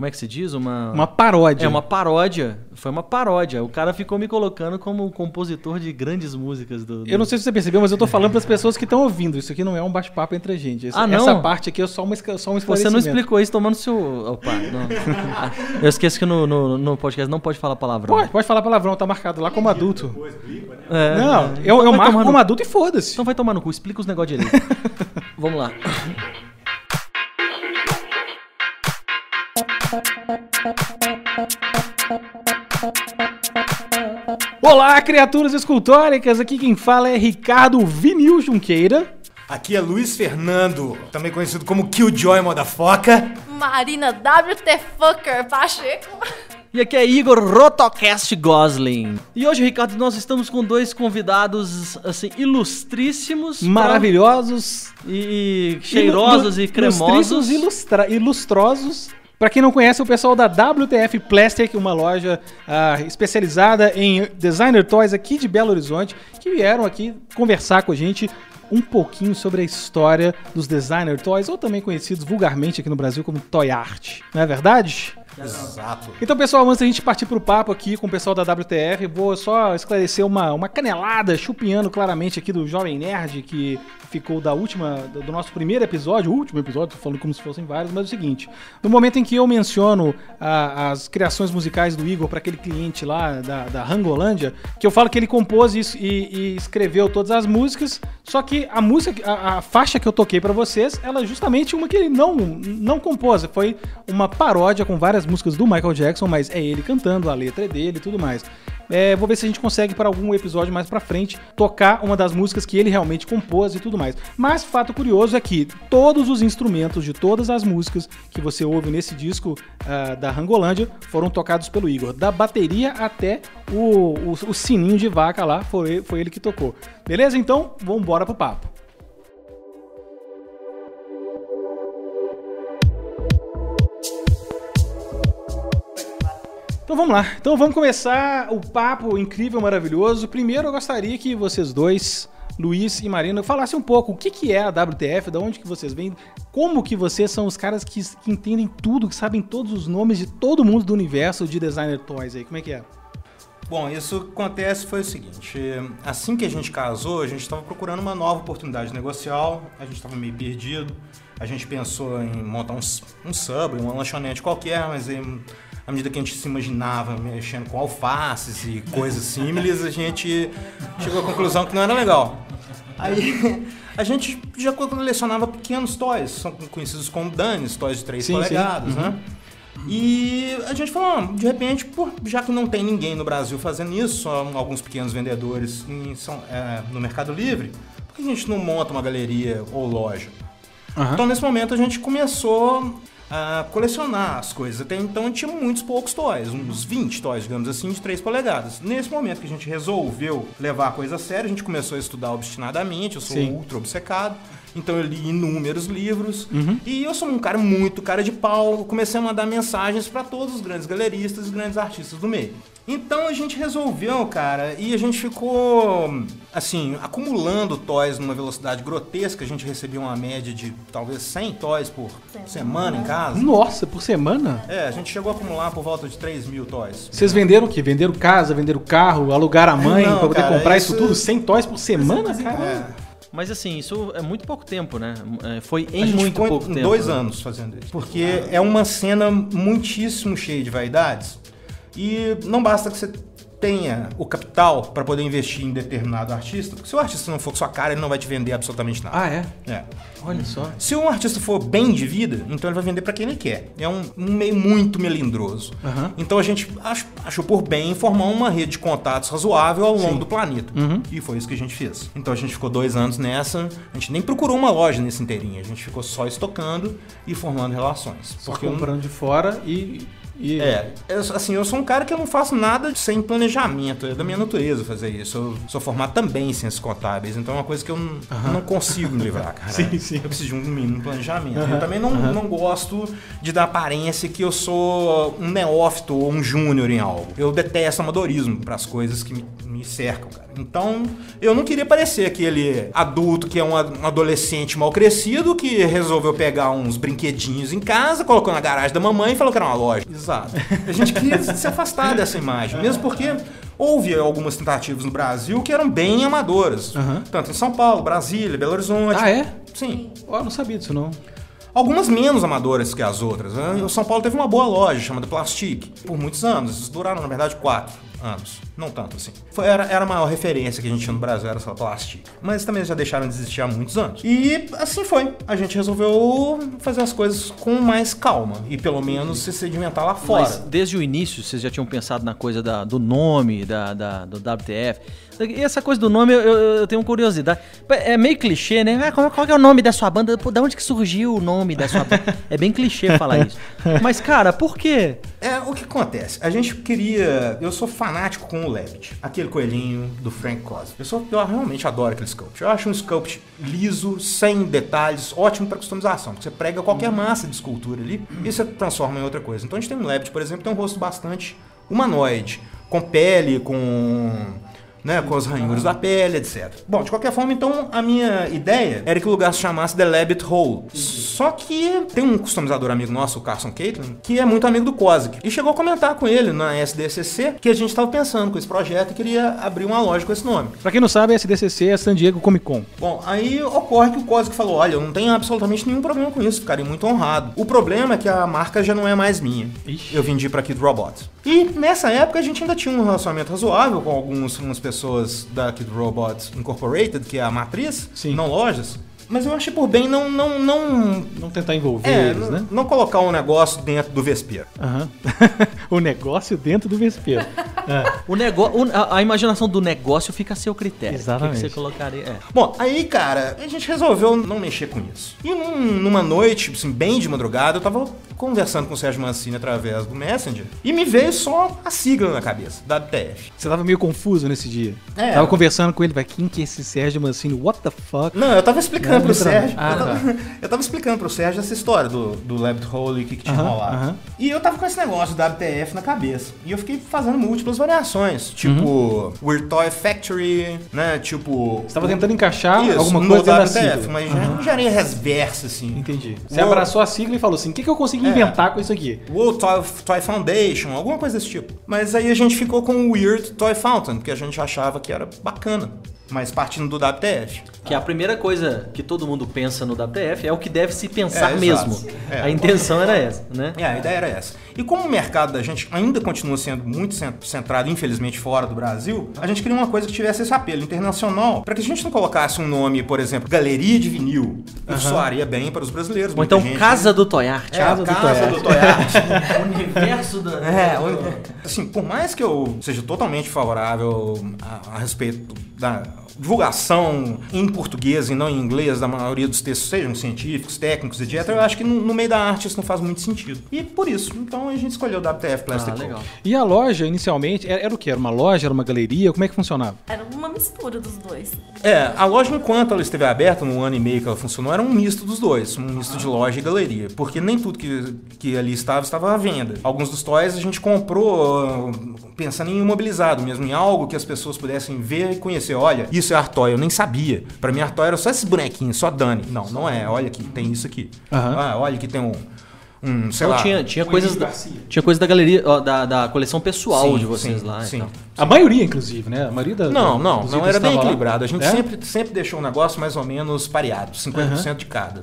Como é que se diz? Uma paródia. É, uma paródia. Foi uma paródia. O cara ficou me colocando como compositor de grandes músicas do... Eu não sei se você percebeu, mas eu tô falando pras pessoas que estão ouvindo. Isso aqui não é um bate-papo entre a gente. Essa parte aqui é só um esclarecimento. Você não explicou isso tomando seu... Opa, não. Eu esqueço que no podcast não pode falar palavrão. Pode falar palavrão, tá marcado lá como adulto. Depois, explica, né? Não, eu marco como adulto e foda-se. Então vai tomar no cu, explica os negócios direito. Vamos lá. Olá, criaturas escultóricas! Aqui quem fala é Ricardo Vinil Junqueira. Aqui é Luiz Fernando, também conhecido como Killjoy Motherfucker. Marina WT Fucker Pacheco. E aqui é Igor Rotocast Gosling. E hoje, Ricardo, nós estamos com dois convidados, assim, ilustríssimos. Maravilhosos. E cheirosos e cremosos. Ilustrosos. Pra quem não conhece, o pessoal da WTF Plastic, uma loja especializada em designer toys aqui de Belo Horizonte, que vieram aqui conversar com a gente um pouquinho sobre a história dos designer toys, ou também conhecidos vulgarmente aqui no Brasil como toy art. Não é verdade? Exato. Então, pessoal, antes da gente partir pro papo aqui com o pessoal da WTF, vou só esclarecer uma canelada, chupinhando claramente aqui do Jovem Nerd, que ficou do nosso primeiro episódio, o último episódio, tô falando como se fossem vários, mas é o seguinte, no momento em que eu menciono as criações musicais do Igor para aquele cliente lá da Rangolândia, que eu falo que ele compôs isso e escreveu todas as músicas, só que a música, a faixa que eu toquei para vocês, ela é justamente uma que ele não compôs, foi uma paródia com várias músicas do Michael Jackson, mas é ele cantando, a letra é dele e tudo mais. Vou ver se a gente consegue para algum episódio mais pra frente tocar uma das músicas que ele realmente compôs e tudo mais. Mas fato curioso é que todos os instrumentos de todas as músicas que você ouve nesse disco da Rangolândia foram tocados pelo Igor. Da bateria até o sininho de vaca lá, foi ele que tocou. Beleza? Então, vamos embora pro papo. Então vamos lá, então vamos começar o papo incrível, maravilhoso. Primeiro eu gostaria que vocês dois, Luiz e Marina, falassem um pouco o que é a WTF, de onde que vocês vêm, como que vocês são os caras que entendem tudo, que sabem todos os nomes de todo mundo do universo de designer toys aí, como é que é? Bom, isso acontece foi o seguinte, assim que a gente casou, a gente estava procurando uma nova oportunidade negocial, a gente estava meio perdido, a gente pensou em montar um sub, uma lanchonete qualquer, mas aí, à medida que a gente se imaginava mexendo com alfaces e coisas símiles, a gente chegou à conclusão que não era legal. Aí a gente já colecionava pequenos toys, são conhecidos como Danis, toys de 3 polegadas, né? E a gente falou, de repente, já que não tem ninguém no Brasil fazendo isso, só alguns pequenos vendedores no Mercado Livre, por que a gente não monta uma galeria ou loja? Então, nesse momento, a gente começou a colecionar as coisas. Até então tinha muitos poucos toys, uns 20 toys, digamos assim, de 3 polegadas. Nesse momento que a gente resolveu levar a coisa a sério, a gente começou a estudar obstinadamente, eu sou ultra obcecado, então eu li inúmeros livros, e eu sou um cara muito cara de pau, comecei a mandar mensagens para todos os grandes galeristas e grandes artistas do meio. Então a gente resolveu, cara, e a gente ficou, assim, acumulando toys numa velocidade grotesca. A gente recebia uma média de talvez 100 toys por semana em casa. Nossa, por semana? A gente chegou a acumular por volta de 3 mil toys. Vocês venderam o quê? Venderam casa, venderam carro, alugaram a mãe pra poder comprar isso tudo? 100 toys por semana, cara? Mas assim, isso é muito pouco tempo, né? Foi em muito pouco tempo. 2 anos fazendo isso. Porque é uma cena muitíssimo cheia de vaidades. E não basta que você tenha o capital para poder investir em determinado artista, porque se o artista não for com sua cara, ele não vai te vender absolutamente nada. Ah, é? É. Olha só. Se um artista for bem de vida, então ele vai vender para quem ele quer. É um meio muito melindroso. Então a gente achou por bem formar uma rede de contatos razoável ao longo do planeta. E foi isso que a gente fez. Então a gente ficou 2 anos nessa, a gente nem procurou uma loja nesse inteirinho, a gente ficou só estocando e formando relações. Só comprando de fora e eu sou um cara que eu não faço nada sem planejamento, é da minha natureza fazer isso. Eu sou formado também em ciências contábeis, então é uma coisa que eu não consigo me livrar, cara. Sim. Eu preciso de um mínimo planejamento. Eu também não gosto de dar aparência que eu sou um neófito ou um júnior em algo. Eu detesto amadorismo para as coisas que me me cercam, cara. Então, eu não queria parecer aquele adulto que é um adolescente mal crescido que resolveu pegar uns brinquedinhos em casa, colocou na garagem da mamãe e falou que era uma loja. Exato. A gente queria se afastar dessa imagem, mesmo porque houve algumas tentativas no Brasil que eram bem amadoras. Tanto em São Paulo, Brasília, Belo Horizonte. Ah, é? Sim. Eu não sabia disso, não. Algumas menos amadoras que as outras. O São Paulo teve uma boa loja chamada Plastic por muitos anos. Eles duraram, na verdade, 4 anos. Não tanto assim. Era a maior referência que a gente tinha no Brasil, era só Plastic. Mas também já deixaram de existir há muitos anos. E assim foi. A gente resolveu fazer as coisas com mais calma. E pelo menos se sedimentar lá fora. Mas desde o início, vocês já tinham pensado na coisa do nome, do WTF. E essa coisa do nome, eu tenho curiosidade. É meio clichê, né? Qual que é o nome da sua banda? De onde que surgiu o nome da sua banda? É bem clichê falar isso. Mas, cara, por quê? O que acontece? A gente queria... Eu sou fanático com o Levitt, aquele coelhinho do Frank Cosby. Eu realmente adoro aquele sculpt. Eu acho um sculpt liso, sem detalhes, ótimo para customização. Você prega qualquer massa de escultura ali e você transforma em outra coisa. Então a gente tem um Levitt, por exemplo, tem um rosto bastante humanoide, com pele, com os ranhuros da pele, etc. Bom, de qualquer forma, então, a minha ideia era que o lugar se chamasse The Levitt Hole. Só que tem um customizador amigo nosso, o Carson Caitlin, que é muito amigo do Kozik. E chegou a comentar com ele na SDCC que a gente estava pensando com esse projeto e queria abrir uma loja com esse nome. Pra quem não sabe, a SDCC é San Diego Comic Con. Bom, aí ocorre que o Kozik falou, olha, eu não tenho absolutamente nenhum problema com isso, ficaria muito honrado. O problema é que a marca já não é mais minha. Ixi. Eu vendi pra Kid Robot. E nessa época a gente ainda tinha um relacionamento razoável com algumas pessoas da Kid Robot Incorporated, que é a matriz, Sim. não lojas. Mas eu achei por bem não tentar envolver eles, né? Não colocar um negócio dentro do vespeiro. O negócio dentro do vespeiro. A imaginação do negócio fica a seu critério. Exatamente. O que você colocaria? Bom, aí, cara, a gente resolveu não mexer com isso. E numa noite, assim, bem de madrugada, eu tava conversando com o Sérgio Mancini através do Messenger e me veio só a sigla na cabeça, WTF. Você tava meio confuso nesse dia. Tava conversando com ele, quem que é esse Sérgio Mancini? What the fuck? Não, eu tava explicando pro Sérgio. Tá. Eu tava explicando pro Sérgio essa história do Levitt Hole e o que tinha rolado. E eu tava com esse negócio do WTF na cabeça. E eu fiquei fazendo múltiplas variações. Tipo, Weird Toy Factory, né? Tipo. Você tava tentando encaixar isso, alguma coisa dentro da WTF, sigla. mas já engenharia reversa, assim. Entendi. Você abraçou a sigla e falou assim: o que eu consegui inventar com isso aqui? World Toy Foundation, alguma coisa desse tipo. Mas aí a gente ficou com o Weird Toy Fountain, porque a gente achava que era bacana. Mas partindo do WTF. Que a primeira coisa que todo mundo pensa no WTF é o que deve se pensar exato. mesmo. A intenção era essa, né? A ideia era essa. E como o mercado da gente ainda continua sendo muito centrado, infelizmente, fora do Brasil, a gente queria uma coisa que tivesse esse apelo internacional, para que a gente não colocasse um nome, por exemplo, Galeria de Vinil. Isso soaria bem para os brasileiros. Ou então gente, Casa do Toy Art. Casa do Toy Art. O universo da... Assim, por mais que eu seja totalmente favorável a respeito da divulgação em português e não em inglês da maioria dos textos, sejam científicos, técnicos, etc., eu acho que no meio da arte isso não faz muito sentido. E por isso, então a gente escolheu o WTF Plastic legal. E a loja, inicialmente, era o quê? Era uma loja? Era uma galeria? Como é que funcionava? Era uma mistura dos dois. A loja, enquanto ela esteve aberta, no ano e meio que ela funcionou, era um misto dos dois, um misto de loja e galeria, porque nem tudo que ali estava à venda. Alguns dos toys a gente comprou pensando em imobilizado mesmo, em algo que as pessoas pudessem ver e conhecer. Olha, isso é Artoy, eu nem sabia. Pra mim, Artoy era só esses bonequinhos, só Dani. Não é. Olha aqui, tem isso aqui. Olha que tem sei lá. Tinha coisas da galeria, da coleção pessoal de vocês lá. Sim. Então. A maioria, inclusive, né? A maioria Não era bem equilibrado. A gente É? sempre deixou o negócio mais ou menos pareado, 50% de cada.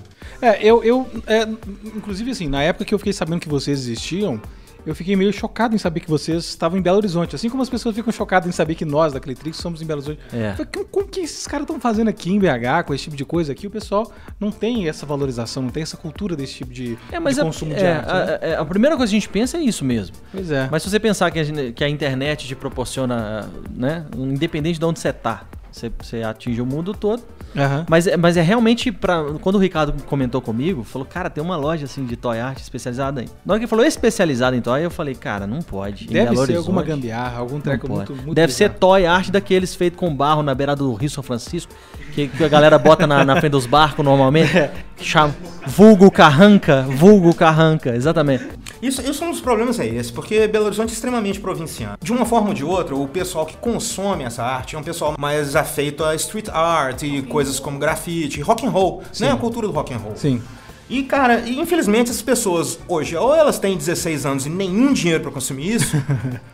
Inclusive, assim, na época que eu fiquei sabendo que vocês existiam, eu fiquei meio chocado em saber que vocês estavam em Belo Horizonte. Assim como as pessoas ficam chocadas em saber que nós, da Cleitrix, somos em Belo Horizonte. Como que esses caras estão fazendo aqui em BH, com esse tipo de coisa aqui? O pessoal não tem essa valorização, não tem essa cultura desse tipo de consumo de arte. Né? A primeira coisa que a gente pensa é isso mesmo. Pois é. Mas se você pensar que a internet te proporciona, né, independente de onde você tá, você atinge o mundo todo. Mas é realmente quando o Ricardo comentou comigo, falou, cara, tem uma loja assim de toy art especializada aí. Na hora que ele falou especializada em toy, eu falei, cara, não pode. Deve ser alguma gambiarra, algum treco muito deve ser toy art daqueles feitos com barro na beira do Rio São Francisco, que a galera bota na frente dos barcos normalmente. Chama vulgo carranca, exatamente. Isso é um dos problemas, é esse, porque Belo Horizonte é extremamente provinciano. De uma forma ou de outra, o pessoal que consome essa arte é um pessoal mais afeito a street art e coisas como grafite, rock and roll, né? A cultura do rock and roll. Sim. E, cara, infelizmente as pessoas hoje, ou elas têm 16 anos e nenhum dinheiro pra consumir isso,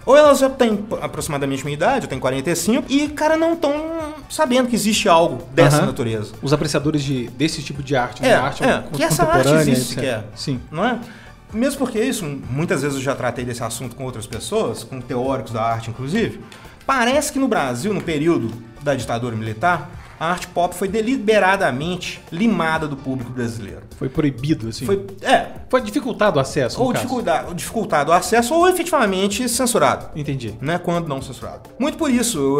ou elas já têm aproximadamente minha idade, eu tenho 45, e, cara, não estão sabendo que existe algo dessa natureza. Os apreciadores desse tipo de arte, né? Arte que essa arte existe sequer. Sim. Não é? Mesmo porque isso, muitas vezes eu já tratei desse assunto com outras pessoas, com teóricos da arte, inclusive. Parece que no Brasil, no período da ditadura militar, a arte pop foi deliberadamente limada do público brasileiro. Foi proibido, assim? Foi dificultado o acesso, ou dificultado o acesso, ou efetivamente censurado. Entendi. Né, quando não censurado. Muito por isso,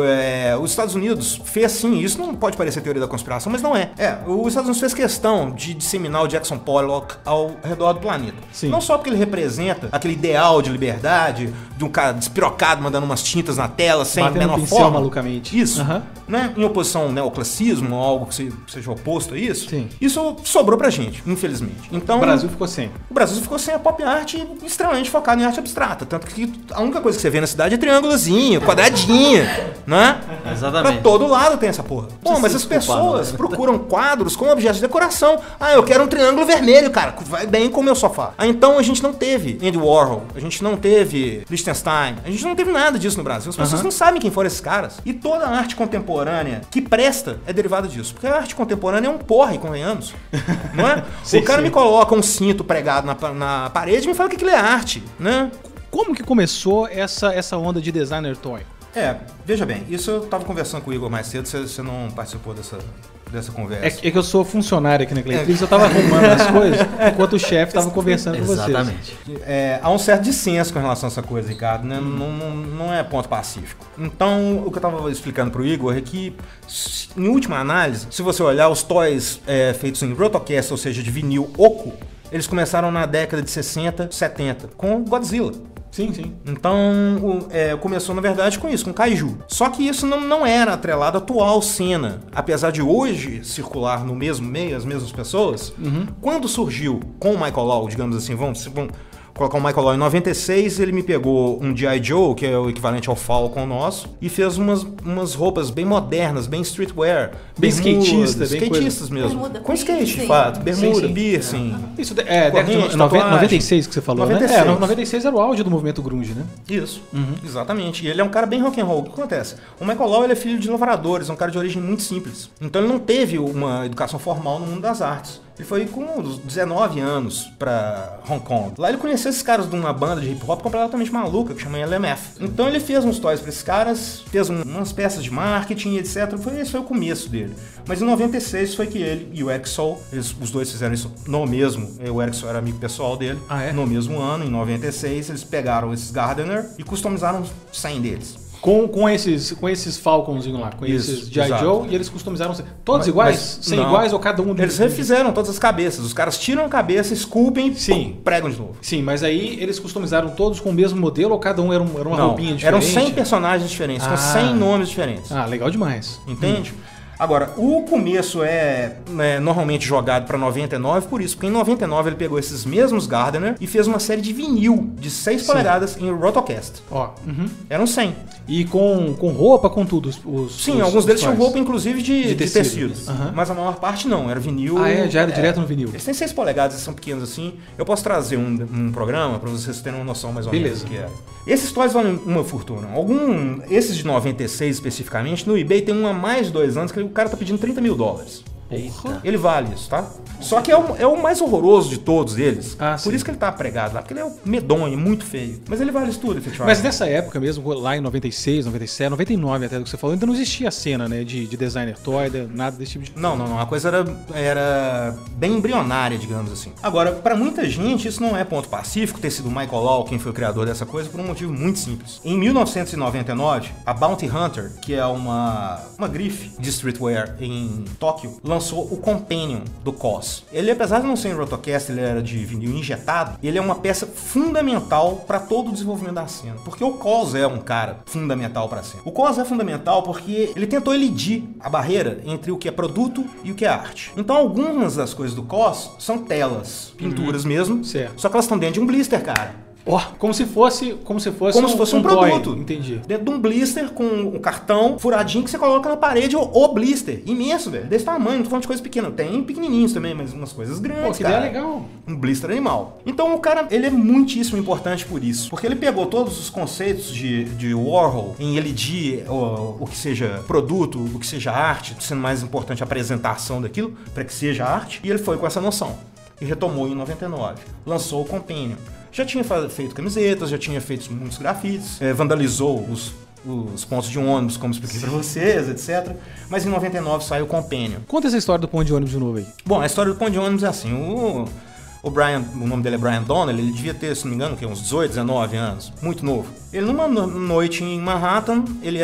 os Estados Unidos fez sim, isso não pode parecer teoria da conspiração, mas não é. Os Estados Unidos fez questão de disseminar o Jackson Pollock ao redor do planeta. Sim. Não só porque ele representa aquele ideal de liberdade, de um cara despirocado mandando umas tintas na tela sem menor forma. Malucamente. Isso. Né, em oposição ao neoclassicismo, algo que seja oposto a isso. Sim. Isso sobrou pra gente, infelizmente. Então, o Brasil ficou sem. O Brasil ficou sem a pop art extremamente focada em arte abstrata. Tanto que a única coisa que você vê na cidade é triângulozinho, quadradinho, né? Exatamente. Pra todo lado tem essa porra. Pô, mas as pessoas procuram quadros como objetos de decoração. Eu quero um triângulo vermelho, cara. Vai bem com o meu sofá. Então a gente não teve Andy Warhol, a gente não teve Liechtenstein, a gente não teve nada disso no Brasil. As pessoas não sabem quem foram esses caras. E toda a arte contemporânea que presta é derivada disso. Porque a arte contemporânea é um porre, convenhamos. Não é? Sim, o cara me coloca um cinto pregado na parede e me fala que aquilo é arte, né? Como que começou essa onda de designer toy? Veja bem, isso eu tava conversando com o Igor mais cedo, você não participou dessa conversa. É que eu sou funcionário aqui na Claytrix, eu tava arrumando as coisas enquanto o chefe tava conversando com vocês. Exatamente. Há um certo dissenso com relação a essa coisa, Ricardo, né? Não é ponto pacífico. Então, o que eu tava explicando pro Igor é que, em última análise, se você olhar os toys feitos em Rotocast, ou seja, de vinil oco, eles começaram na década de 60, 70, com Godzilla. Sim, sim. Então, começou, na verdade, com isso, com Kaiju. Só que isso não era atrelado à atual cena. Apesar de hoje circular no mesmo meio, as mesmas pessoas, quando surgiu com o Michael Law, digamos assim, vamos colocar o Michael Law em 96, ele me pegou um G.I. Joe, que é o equivalente ao Falcon nosso, e fez umas roupas bem modernas, bem streetwear. Bem skatistas mesmo. Bermuda, com skate, de fato. Bermuda, piercing. Isso década de 96 que você falou, 96. né? 96 era o auge do movimento grunge, né? Isso, exatamente. E ele é um cara bem rock and roll. O que acontece? O Michael Law, ele é filho de lavradores, é um cara de origem muito simples. Então ele não teve uma educação formal no mundo das artes. Ele foi com uns 19 anos pra Hong Kong. Lá ele conheceu esses caras de uma banda de hip hop completamente maluca, que chama LMF. Então ele fez uns toys pra esses caras, fez umas peças de marketing, etc. Esse foi o começo dele. Mas em 96 foi que ele e o Eric Soul, os dois fizeram isso no mesmo. O Eric Soul era amigo pessoal dele. No mesmo ano, em 96, eles pegaram esses Gardner e customizaram 100 deles. Com esses Falconzinhos lá, com esses G.I. Joe, e eles customizaram todos iguais? Sem iguais ou cada um deles? Eles refizeram todas as cabeças. Os caras tiram a cabeça, esculpem e pregam de novo. Sim, mas aí eles customizaram todos com o mesmo modelo ou cada um era uma roupinha diferente? Eram 100 personagens diferentes, com 100 nomes diferentes. Legal demais. Entende? Agora, o começo é normalmente jogado para 99 por isso, porque em 99 ele pegou esses mesmos Gardner e fez uma série de vinil de 6 polegadas em Rotocast. Eram 100. E com roupa, com tudo? Alguns deles tinham roupa, inclusive, de tecido. Mas a maior parte não, era vinil. Já era direto no vinil. Eles têm 6 polegadas, eles são pequenos assim. Eu posso trazer um programa para vocês terem uma noção mais ou menos do que é. Esses toys valem uma fortuna. Esses de 96 especificamente, no eBay tem um há mais de 2 anos que o cara tá pedindo $30 mil. Eita. Ele vale isso, tá? Só que é o mais horroroso de todos eles. Por sim. isso que ele tá pregado lá, porque ele é medonho, muito feio. Mas ele vale isso tudo, efetivamente. Mas nessa época mesmo, lá em 96, 97, 99 até do que você falou, ainda não existia a cena, né, de designer toy, nada desse tipo de... Não. A coisa era bem embrionária, digamos assim. Agora, pra muita gente, isso não é ponto pacífico ter sido o Michael Law quem foi o criador dessa coisa, por um motivo muito simples. Em 1999, a Bounty Hunter, que é uma grife de streetwear em Tóquio, lançou o Companion do COS. Ele, apesar de não ser em Rotocaster, ele era de vinil injetado, ele é uma peça fundamental para todo o desenvolvimento da cena. Porque o COS é um cara fundamental para a cena. O COS é fundamental porque ele tentou elidir a barreira entre o que é produto e o que é arte. Então, algumas das coisas do COS são telas, pinturas mesmo, certo. Só que elas estão dentro de um blister, cara. Como se fosse um produto. Entendi. Dentro de um blister com um cartão furadinho que você coloca na parede, o blister. Imenso, velho. Desse tamanho, não tô falando de coisa pequena. Tem pequenininhos também, mas umas coisas grandes, Pô, que ideia legal. Um blister animal. Então o cara, ele é muitíssimo importante por isso. Porque ele pegou todos os conceitos de Warhol em elidir o que seja produto, o que seja arte, sendo mais importante a apresentação daquilo, para que seja arte. E ele foi com essa noção. E retomou em 99. Lançou o Companion. Já tinha feito camisetas, já tinha feito muitos grafites, vandalizou os pontos de ônibus, como expliquei pra vocês, etc. Mas em 99 saiu o Companion. Conta essa história do ponto de ônibus de novo aí. Bom, a história do ponto de ônibus é assim, o Brian, o nome dele é Brian Donnelly, ele devia ter, se não me engano, uns 18, 19 anos, muito novo. Ele numa noite em Manhattan, ele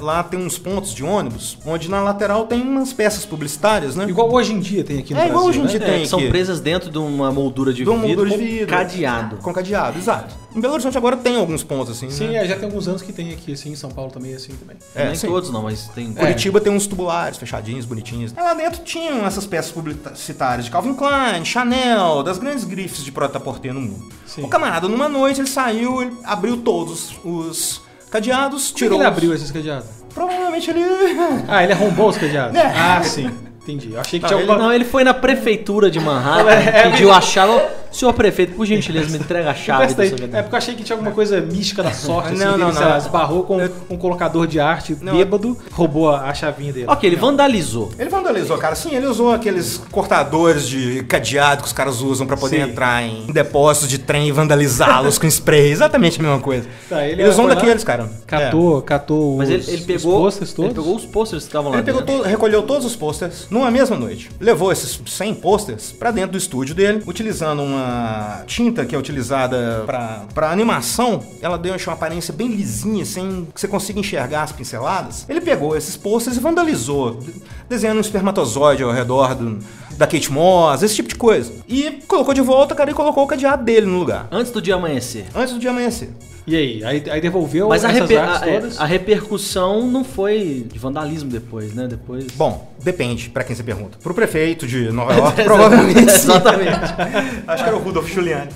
lá tem uns pontos de ônibus, onde na lateral tem umas peças publicitárias, né? Igual hoje em dia tem aqui no Brasil, igual hoje em dia tem aqui. São presas dentro de uma moldura de vidro com cadeado. Com cadeado, exato. Em Belo Horizonte agora tem alguns pontos assim, sim, né? Já tem alguns anos que tem aqui, assim, em São Paulo também, assim, também. Nem sim. todos não, mas tem... Curitiba tem uns tubulares fechadinhos, bonitinhos. Lá dentro tinham essas peças publicitárias de Calvin Klein, Chanel, das grandes grifes de preta-porter no mundo. Sim. O camarada, numa noite, ele saiu, ele abriu todos os cadeados, tirou... Como ele abriu esses cadeados? Provavelmente ele... ele arrombou os cadeados? Sim. Entendi. Eu achei que tinha alguma... Não, ele foi na prefeitura de Manhattan, pediu a chave. Senhor prefeito, por gentileza, me entrega a chave. Porque eu achei que tinha alguma coisa mística da sorte. Não. Esbarrou com um colocador de arte bêbado, roubou a chavinha dele. Ok, ele vandalizou. Ele vandalizou, cara. Sim, ele usou aqueles cortadores de cadeado que os caras usam pra poder entrar em depósitos de trem e vandalizá-los com spray. Exatamente a mesma coisa. Tá, ele usou um daqueles, cara. Catou mas ele pegou os posters todos? Ele pegou os posters que estavam lá dentro. Recolheu todos os posters numa mesma noite. Levou esses 100 posters pra dentro do estúdio dele, utilizando uma tinta que é utilizada pra animação. Ela deixa uma aparência bem lisinha, sem que você consiga enxergar as pinceladas. Ele pegou esses posters e vandalizou, desenhando um espermatozoide ao redor da Kate Moss, esse tipo de coisa. E colocou de volta, cara, e colocou o cadeado dele no lugar. Antes do dia amanhecer. E aí? Aí devolveu essas artes todas? A repercussão não foi de vandalismo depois, né? Bom, depende pra quem você pergunta. Pro prefeito de Nova York, provavelmente. Exatamente. Acho que era o Rudolf Giuliani.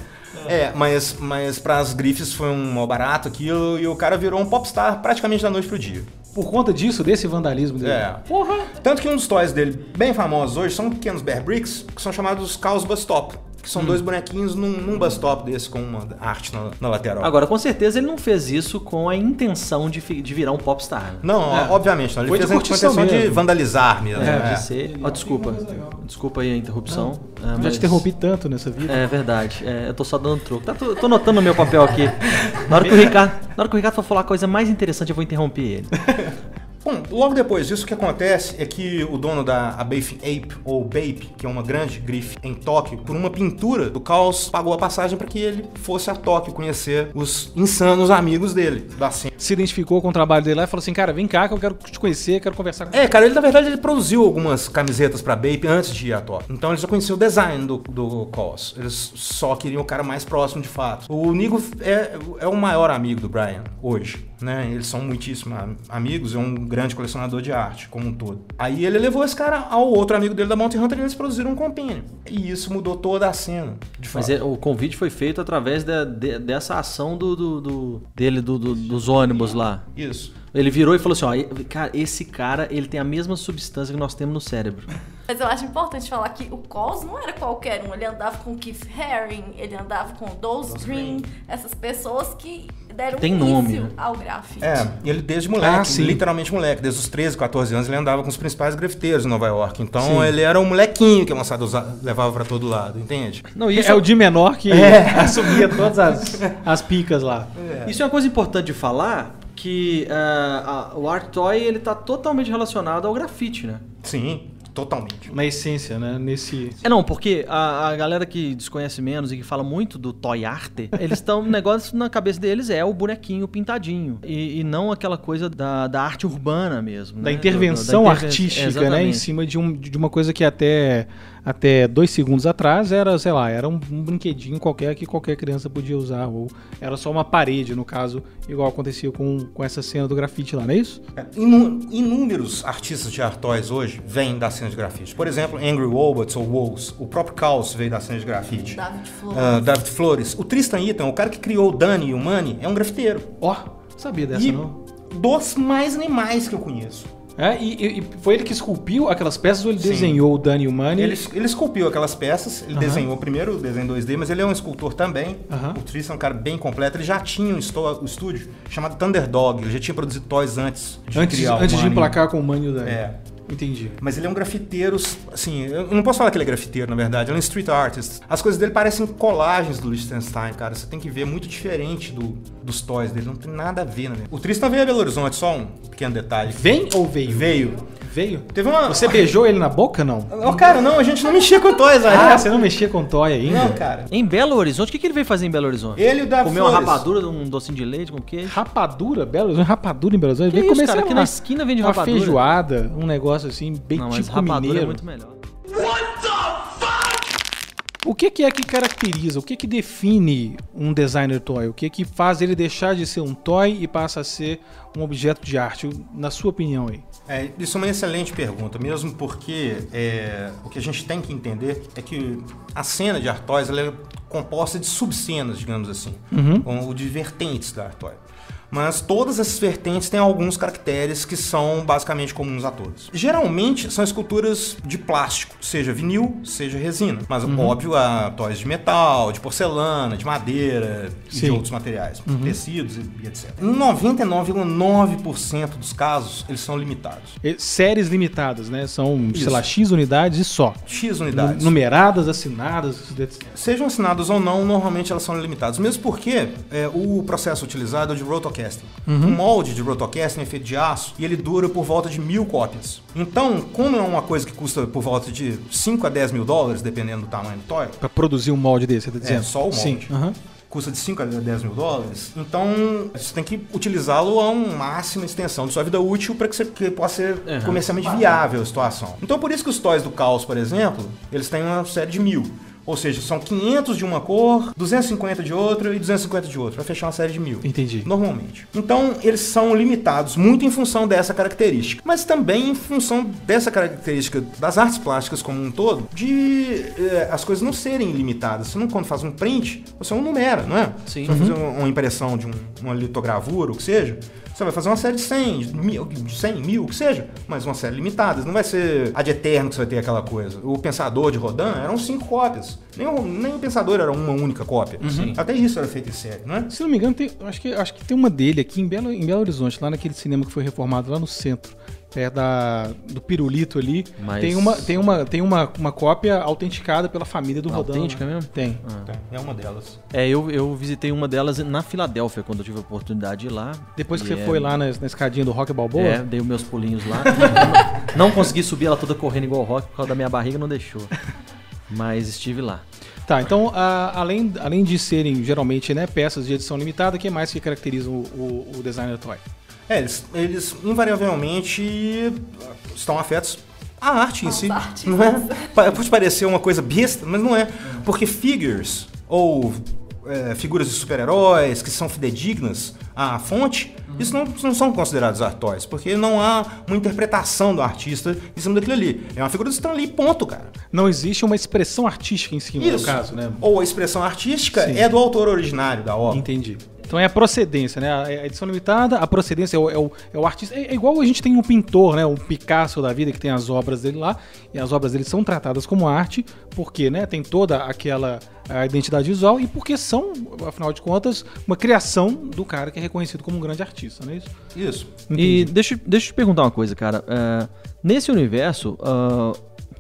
Mas pras grifes foi um mal barato aquilo, e o cara virou um popstar praticamente da noite pro dia. Por conta disso, desse vandalismo dele? Porra! Tanto que um dos toys dele, bem famosos hoje, são pequenos Bear Bricks, que são chamados Caos Bus Stop. Que são dois bonequinhos num bus stop desse com uma arte na lateral. Agora, com certeza, ele não fez isso com a intenção de virar um popstar. Não, obviamente não. Ele fez a intenção de vandalizar mesmo. De ser... Desculpa aí a interrupção. Já te interrompi tanto nessa vida. É verdade. Eu tô só dando troco. Tô notando o meu papel aqui. Na hora que o Ricardo for falar a coisa mais interessante, eu vou interromper ele. Bom, logo depois disso, o que acontece é que o dono da Bathing Ape, ou Bape, que é uma grande grife em Tóquio, por uma pintura do Caos, pagou a passagem para que ele fosse a Tóquio conhecer os insanos amigos dele, da cena. Se identificou com o trabalho dele lá e falou assim, cara, vem cá que eu quero te conhecer, quero conversar com você. Cara, ele na verdade ele produziu algumas camisetas pra Bape antes de ir a Tóquio. Então ele já conhecia o design do Caos. Eles só queriam o cara mais próximo de fato. O Nigo é o maior amigo do Brian hoje, né? Eles são muitíssimos amigos, é um grande colecionador de arte como um todo. Aí ele levou esse cara ao outro amigo dele da Bounty Hunter e eles produziram um Companion. E isso mudou toda a cena, de fato. Mas o convite foi feito através dessa ação dos ônibus lá. Isso. Ele virou e falou assim, cara, esse cara, ele tem a mesma substância que nós temos no cérebro. Mas eu acho importante falar que o Caos não era qualquer um. Ele andava com Keith Haring, ele andava com Dose Green, essas pessoas que deram início ao grafite. E ele desde moleque, literalmente moleque, desde os 13, 14 anos, ele andava com os principais grafiteiros em Nova York. Então ele era um molequinho que a moçada levava pra todo lado, entende? Não, isso é o de menor que assumia todas as picas lá. Isso é uma coisa importante de falar, que o Art Toy ele tá totalmente relacionado ao grafite, né? Sim. Totalmente. Na essência, né? Não, porque a galera que desconhece menos e que fala muito do toy art, eles estão, o negócio na cabeça deles é o bonequinho pintadinho. E não aquela coisa da arte urbana mesmo. Da intervenção artística, né? Em cima de uma coisa que até 2 segundos atrás era, sei lá, era um brinquedinho qualquer que qualquer criança podia usar. Ou era só uma parede, no caso, igual acontecia com essa cena do grafite lá, não é isso? Inúmeros artistas de art toys hoje vêm da cena de grafite. Por exemplo, Angry Robots ou Wolves. O próprio Chaos veio da cena de grafite. David Flores. O Tristan Eaton, o cara que criou o Danny e o Manny, é um grafiteiro. Sabia dessa, não? Dos mais animais que eu conheço. E foi ele que esculpiu aquelas peças ou ele desenhou o Danny e o Manny? Ele esculpiu aquelas peças, ele desenhou primeiro o desenho 2D, mas ele é um escultor também. O Tristan é um cara bem completo, ele já tinha um estúdio chamado Thunderdog, ele já tinha produzido toys antes de emplacar com o Manny e o Danny. Entendi. Mas ele é um grafiteiro, assim, eu não posso falar que ele é grafiteiro, na verdade, ele é um street artist. As coisas dele parecem colagens do Liechtenstein, cara, você tem que ver, é muito diferente dos toys dele, não tem nada a ver, né? O Tristan veio a Belo Horizonte, só um pequeno detalhe. Vem ou veio? Veio. Você beijou ele na boca, não? Cara, não, a gente não mexia com toys ainda. Você não mexia com toy ainda? Não, cara. Em Belo Horizonte? O que ele veio fazer em Belo Horizonte? Ele e o Davi Comeu uma rapadura, um docinho de leite com queijo? Rapadura? Belo Horizonte? Rapadura em Belo Horizonte? Que isso, cara? Aqui na esquina vende rapadura. Uma feijoada, um negócio assim, bem não, tipo rapadura mineiro. É muito melhor. What the fuck? O que é que caracteriza, o que define um designer toy? O que faz ele deixar de ser um toy e passa a ser um objeto de arte? Na sua opinião aí. Isso é uma excelente pergunta, mesmo porque o que a gente tem que entender é que a cena de art toys ela é composta de subcenas, digamos assim, ou de vertentes da art toy. Mas todas essas vertentes têm alguns caracteres que são basicamente comuns a todos. Geralmente são esculturas de plástico, seja vinil, seja resina. Mas óbvio, há toys de metal, de porcelana, de madeira e de outros materiais, tecidos e etc. Em 99,9% dos casos, eles são limitados. Séries limitadas, né? São, sei lá, X unidades e só. X unidades. Numeradas, assinadas, etc. Sejam assinadas ou não, normalmente elas são limitadas. Mesmo porque o processo utilizado é de rotocasting. O molde de rotocasting é feito de aço e ele dura por volta de 1.000 cópias. Então, como é uma coisa que custa por volta de 5 a 10 mil dólares, dependendo do tamanho do toy... Para produzir um molde desse, você tá dizendo? Só o molde. Sim. Custa de 5 a 10 mil dólares. Então, você tem que utilizá-lo a uma máxima extensão de sua vida útil para que possa ser comercialmente viável a situação. Então, por isso que os toys do Chaos, por exemplo, eles têm uma série de 1.000. Ou seja, são 500 de uma cor, 250 de outra e 250 de outra, para fechar uma série de 1.000. Entendi. Normalmente. Então, eles são limitados muito em função dessa característica, mas também em função dessa característica das artes plásticas como um todo, de as coisas não serem limitadas. Você não, quando faz um print, você não numera, não é? Sim. Você vai fazer uma impressão de uma litogravura, o que seja, você vai fazer uma série de 100, de 100, 1.000, o que seja, mas uma série limitada. Não vai ser ad eterno que você vai ter aquela coisa. O Pensador de Rodin eram 5 cópias. Nem o Pensador era uma única cópia. Até isso era feito em série, não é? Se não me engano, acho que tem uma dele aqui em Belo Horizonte, lá naquele cinema que foi reformado lá no centro. Perto do Pirulito ali. Mas... Tem uma cópia autenticada pela família do Rodin. Autêntica mesmo? Tem. É uma delas. Eu visitei uma delas na Filadélfia, quando eu tive a oportunidade de ir lá. Depois que você foi lá na escadinha do Rock Balboa? Dei os meus pulinhos lá. Não consegui subir ela toda correndo igual o Rock, por causa da minha barriga, não deixou. Mas estive lá. Tá, então, além de serem geralmente peças de edição limitada, o que mais que caracteriza o designer toy? Eles invariavelmente estão afetos à arte em si. Não é? Pode parecer uma coisa besta, mas não é. Porque figures ou figuras de super-heróis que são fidedignas à fonte, isso não são considerados art toys, porque não há uma interpretação do artista em cima daquilo ali. É uma figura do Stan Lee, ponto, cara. Não existe uma expressão artística em cima, no caso, né? Ou a expressão artística é do autor originário da obra. Entendi. Então é a procedência, né? A edição limitada, a procedência é o artista. É igual a gente tem um pintor, né? Um Picasso da vida que tem as obras dele lá. E as obras dele são tratadas como arte, porque, né? Tem toda aquela identidade visual e porque são, afinal de contas, uma criação do cara que é reconhecido como um grande artista, não é isso? Isso. Entendi. E deixa eu te perguntar uma coisa, cara. Nesse universo,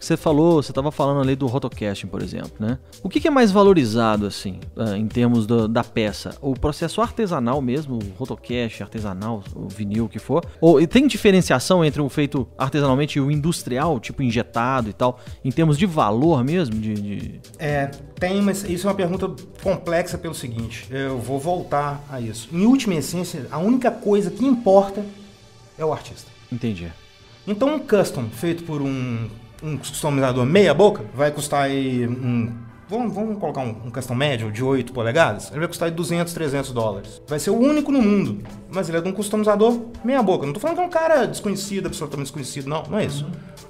Você estava falando ali do rotocasting, por exemplo, né? O que é mais valorizado, assim, em termos da peça? O processo artesanal mesmo, o rotocast artesanal, o vinil, o que for? Ou tem diferenciação entre o feito artesanalmente e o industrial, tipo injetado e tal, em termos de valor mesmo? Tem, mas isso é uma pergunta complexa pelo seguinte, eu vou voltar a isso. Em última essência, a única coisa que importa é o artista. Entendi. Então um custom feito por um customizador meia boca vai custar aí vamos colocar um custom médio de 8 polegadas, ele vai custar aí $200, $300. Vai ser o único no mundo, mas ele é de um customizador meia boca. Não tô falando que é um cara desconhecido, absolutamente desconhecido, não é isso.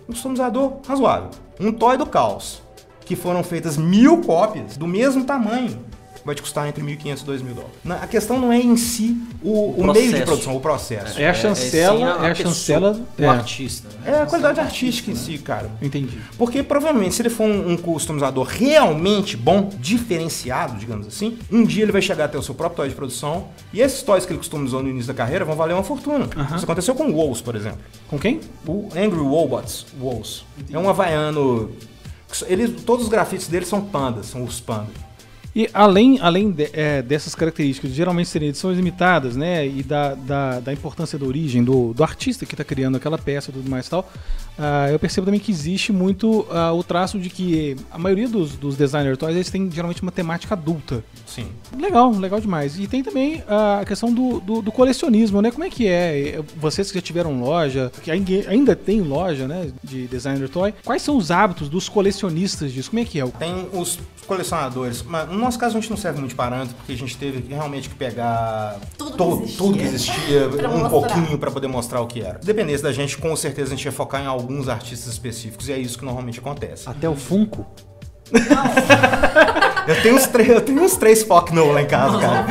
Um customizador razoável. Um toy do Caos, que foram feitas 1000 cópias do mesmo tamanho, vai te custar entre $1.500 e $2.000. A questão não é em si o meio de produção, o processo. É a chancela do artista. Né? É a qualidade artística em si, cara. Entendi. Porque provavelmente se ele for um customizador realmente bom, diferenciado, digamos assim, um dia ele vai chegar até o seu próprio toy de produção e esses toys que ele customizou no início da carreira vão valer uma fortuna. Isso aconteceu com o Wolves, por exemplo. Com quem? O Angry Robots Wolves. É um havaiano. Todos os grafites dele são pandas, são os pandas. E além dessas características, geralmente serem edições limitadas, né, e da importância da origem do artista que está criando aquela peça e tudo mais e tal, eu percebo também que existe muito o traço de que a maioria dos designer toys, eles têm geralmente uma temática adulta. Sim. Legal demais. E tem também a questão do colecionismo, né? Como é que é? Vocês que já tiveram loja, que ainda tem loja, né, de designer toy, quais são os hábitos dos colecionistas disso? Como é que é? Tem os colecionadores, mas no nosso caso a gente não serve muito de parâmetro, porque a gente teve realmente que pegar tudo que existia um pouquinho para poder mostrar o que era. Dependesse da gente, com certeza a gente ia focar em alguns artistas específicos, e é isso que normalmente acontece. Até o Funko? Eu tenho uns 3 Fuck No lá em casa, cara.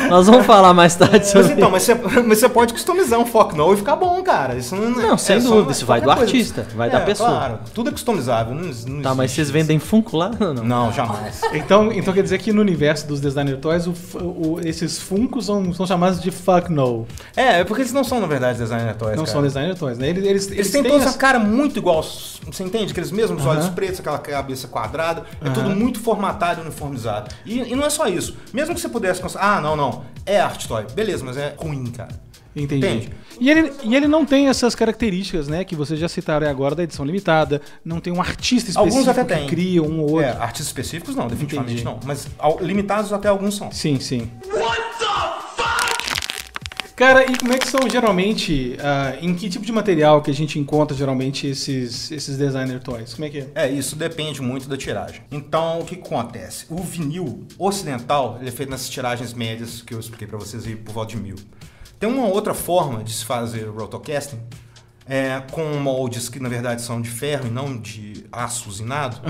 Nós vamos falar mais tarde sobre isso. Mas você pode customizar um Fuck No e ficar bom, cara. Isso não sem dúvida. Isso vai do artista, vai da pessoa. Claro, tudo é customizável. Não mas vocês vendem Funko lá? Não, jamais. Então quer dizer que no universo dos designer toys, esses Funkos são chamados de Fuck No. É porque eles não são, na verdade, designer toys. Não são designer toys, né? Eles têm toda essa cara muito igual. Você entende? Aqueles mesmos olhos pretos, aquela cabeça quadrada. É tudo muito formatado e uniformizado. E não é só isso. Mesmo que você pudesse considerar, não, é art toy. Beleza, mas é ruim, cara. Entendi. Entende? E ele não tem essas características, né, que vocês já citaram agora da edição limitada. Não tem um artista específico alguns até que cria um ou outro. Artistas específicos não, definitivamente não. Mas limitados até alguns são. Sim. What the fuck? Cara, e como é que são geralmente, em que tipo de material que a gente encontra geralmente esses designer toys? Como é que é? Isso depende muito da tiragem. Então, o que acontece? O vinil ocidental, ele é feito nessas tiragens médias que eu expliquei pra vocês aí por volta de 1000. Tem uma outra forma de se fazer rotocasting, com moldes que na verdade são de ferro e não de aço usinado,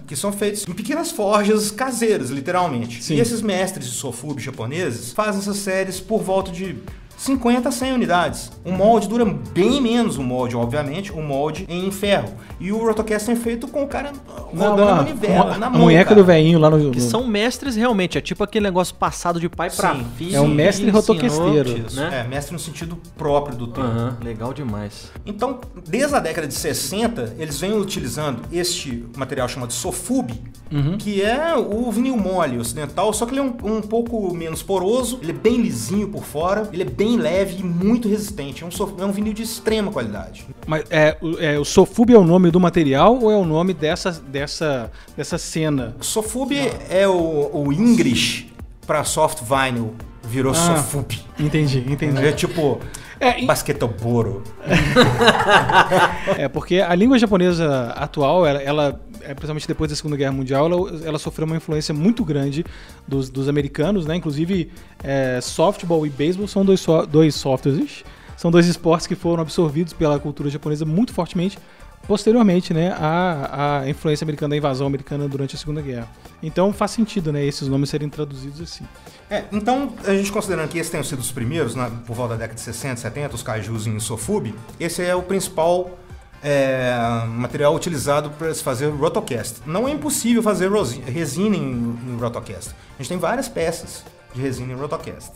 que são feitos em pequenas forjas caseiras, literalmente. Sim. E esses mestres de Sofub japoneses fazem essas séries por volta de 50 a 100 unidades. O molde dura bem menos, obviamente, o molde em ferro. E o rotocasting é feito com o cara rodando a manivela, na mão. A munheca do velhinho lá no... Que são mestres realmente, é tipo aquele negócio passado de pai pra filho. É um mestre rotoquesteiro. Né? Mestre no sentido próprio do termo. Legal demais. Então, desde a década de 60, eles vêm utilizando este material chamado Sofub, que é o vinil mole ocidental, só que ele é um pouco menos poroso, ele é bem lisinho por fora, ele é bem leve e muito resistente. É um vinil de extrema qualidade. Mas o Sofub é o nome do material ou é o nome dessa cena? Sofub é o English para soft vinyl, virou Sofub. Entendi. É tipo... basqueteboro. Porque a língua japonesa atual, ela principalmente depois da Segunda Guerra Mundial, ela sofreu uma influência muito grande dos americanos, né? Inclusive, softball e beisebol são dois softwares, são dois esportes que foram absorvidos pela cultura japonesa muito fortemente posteriormente, né, à influência americana, da invasão americana durante a Segunda Guerra. Então faz sentido, né, esses nomes serem traduzidos assim. Então, a gente considerando que esses tenham sido os primeiros, por volta da década de 60, 70, os kaijus em Sofub, esse é o principal material utilizado para se fazer rotocast. Não é impossível fazer resina em rotocast. A gente tem várias peças de resina em rotocast.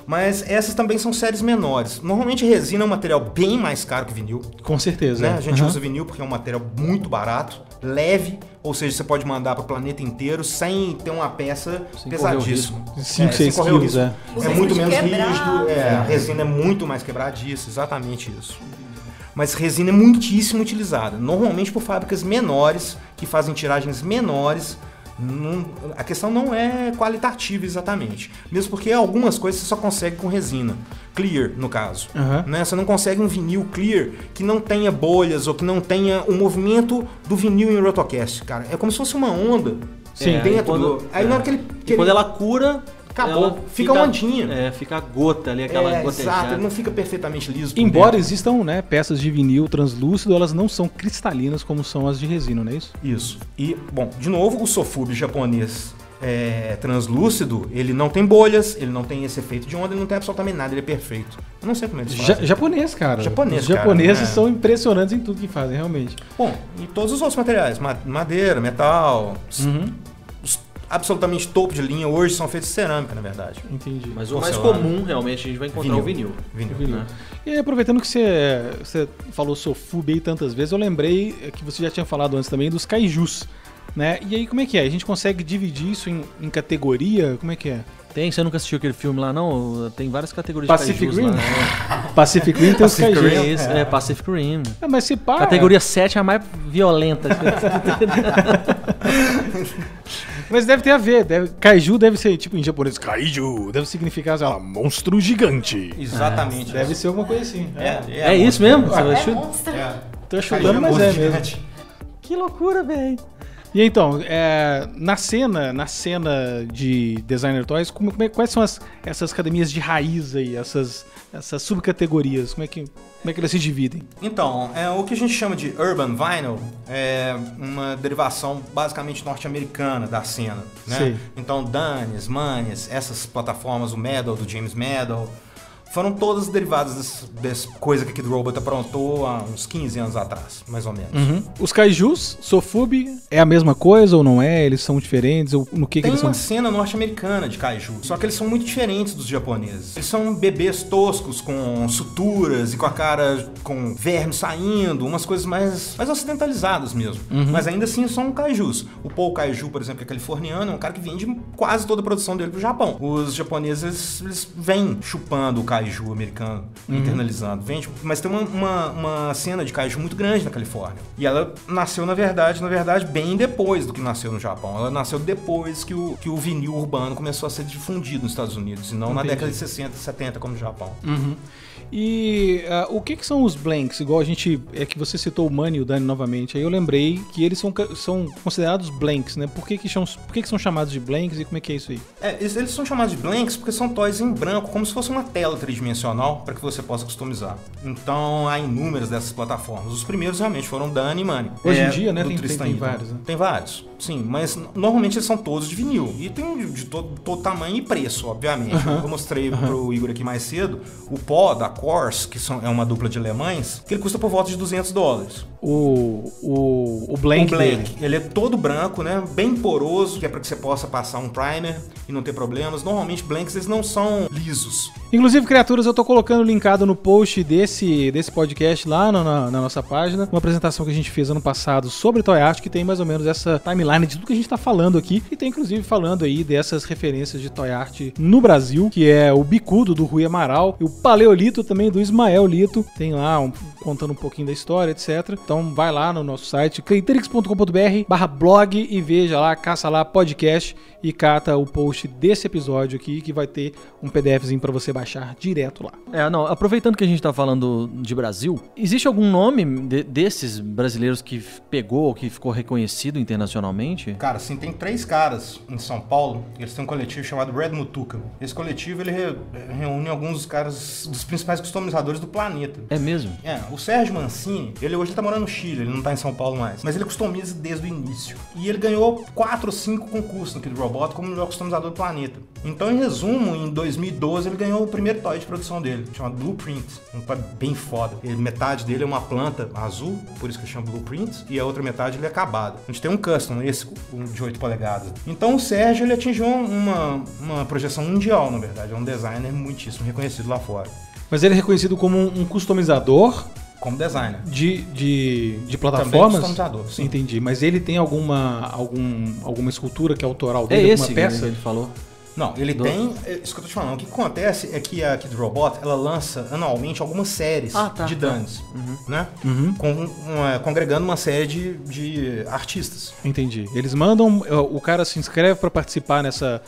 Mas essas também são séries menores. Normalmente resina é um material bem mais caro que vinil. Com certeza. Né? A gente usa vinil porque é um material muito barato, leve, ou seja, você pode mandar para o planeta inteiro sem ter uma peça pesadíssima. 5, 6 quilos, É muito menos rígido, a resina é muito mais quebradiça, exatamente isso. Mas resina é muitíssimo utilizada, normalmente por fábricas menores, que fazem tiragens menores. A questão não é qualitativa exatamente, mesmo porque algumas coisas você só consegue com resina clear, no caso. Né? Você não consegue um vinil clear que não tenha bolhas ou que não tenha o movimento do vinil em rotocast, cara. É como se fosse uma onda dentro do... Aí na hora que ele... Quando ela cura... Acabou, fica ondinha. Fica a gota ali, aquela gotejada. Exato, ele não fica perfeitamente liso. Embora existam, né, peças de vinil translúcido, elas não são cristalinas como são as de resina, não é isso? Isso. E, bom, de novo, o Sofube japonês translúcido, ele não tem bolhas, ele não tem esse efeito de onda, ele não tem absolutamente nada, ele é perfeito. Eu não sei como eles fazem. Japonês, cara. Os japoneses são impressionantes em tudo que fazem, realmente. Bom, e todos os outros materiais, madeira, metal... absolutamente topo de linha hoje são feitos de cerâmica, na verdade. Entendi. Mas o mais comum, realmente, a gente vai encontrar o vinil. Né? E aí, aproveitando que você falou Sofube aí tantas vezes, eu lembrei que você já tinha falado antes também dos kaijus, né? E aí, como é que é? A gente consegue dividir isso em categoria? Como é que é? Tem, você nunca assistiu aquele filme lá, não? Tem várias categorias Pacific de kaijus Rim? Lá, né? Pacific Rim tem os kaijus. Pacific Rim. Mas se pá... Categoria 7 é a mais violenta. Mas deve ter a ver. Kaiju deve ser, tipo, em japonês, kaiju deve significar, sei lá, monstro gigante. Exatamente. Deve ser alguma coisa assim. É isso mesmo? Monstro. Tô chutando, mas é mesmo. Que loucura, velho. E então, na cena de Designer Toys, quais são essas academias de raiz aí, essas subcategorias? Como é que elas se dividem? Então, o que a gente chama de Urban Vinyl é uma derivação basicamente norte-americana da cena, né? Sim. Então, Danes, Manes, essas plataformas, o Metal, do James Metal, foram todas derivadas dessa coisa que a Kid Robot aprontou há uns 15 anos atrás, mais ou menos. Os kaijus, Sofube, é a mesma coisa ou não é? Eles são diferentes? Ou no que eles são? Tem uma cena norte-americana de kaiju, só que eles são muito diferentes dos japoneses. Eles são bebês toscos, com suturas e com a cara com verme saindo, umas coisas mais ocidentalizadas mesmo. Mas ainda assim são kaijus. O Paul Kaiju, por exemplo, que é californiano, é um cara que vende quase toda a produção dele pro Japão. Os japoneses, eles vêm chupando o kaiju americano, internalizando. Mas tem uma cena de kaiju muito grande na Califórnia. E ela nasceu, na verdade, bem depois do que nasceu no Japão. Ela nasceu depois que o vinil urbano começou a ser difundido nos Estados Unidos, e não na década de 60, 70, como no Japão. E o que são os blanks? Igual que você citou o Manny e o Dani novamente, aí eu lembrei que eles são considerados blanks, né? Por que são chamados de blanks e como é que é isso aí? Eles são chamados de blanks porque são toys em branco, como se fosse uma tela tridimensional para que você possa customizar. Então há inúmeras dessas plataformas. Os primeiros realmente foram Dani e Manny. Hoje em dia, né? Tem vários, né? Tem vários, sim, mas normalmente eles são todos de vinil. E tem de todo tamanho e preço, obviamente. Eu mostrei pro Igor aqui mais cedo o pó da Corse, que é uma dupla de alemães, que ele custa por volta de $200. O Blank dele. Ele é todo branco, né? Bem poroso, que é para que você possa passar um primer e não ter problemas. Normalmente, Blanks, eles não são lisos. Inclusive, criaturas, eu tô colocando linkado no post desse podcast lá na nossa página, uma apresentação que a gente fez ano passado sobre Toy Art, que tem mais ou menos essa timeline de tudo que a gente tá falando aqui, e tem inclusive falando aí dessas referências de Toy Art no Brasil, que é o Bicudo, do Rui Amaral, e o Paleolito também, do Ismael Lito, tem lá contando um pouquinho da história, etc. Então vai lá no nosso site, creatrix.com.br/blog e veja lá, caça lá podcast e cata o post desse episódio aqui, que vai ter um PDFzinho pra você baixar direto lá. Aproveitando que a gente tá falando de Brasil, existe algum nome desses brasileiros que pegou, que ficou reconhecido internacionalmente? Cara, sim, tem 3 caras em São Paulo, eles têm um coletivo chamado Red Mutuca. Esse coletivo, ele reúne alguns dos caras, dos principais customizadores do planeta. É mesmo? O Sérgio Mancini, hoje ele tá morando no Chile, ele não tá em São Paulo mais, mas ele customiza desde o início. E ele ganhou 4 ou 5 concursos no Kid Robot como melhor customizador do planeta. Então, em resumo, em 2012 ele ganhou o primeiro Toy toy de produção dele, chamado Blueprint. Um toy bem foda. Metade dele é uma planta azul, por isso que eu chamo Blueprint, e a outra metade ele é acabado. A gente tem um custom, esse de 8 polegadas. Então o Sérgio ele atingiu uma projeção mundial, na verdade. É um designer muitíssimo reconhecido lá fora. Mas ele é reconhecido como um customizador? Como designer. De plataformas? Também customizador, sim. Entendi. Mas ele tem alguma escultura que é autoral dele? É alguma esse peça? que ele falou? Não, ele tem... Isso que eu tô te falando. O que acontece é que a Kid Robot, ela lança anualmente algumas séries de dances, né? Congregando uma série de artistas. Entendi. Eles mandam... O cara se inscreve pra participar nessa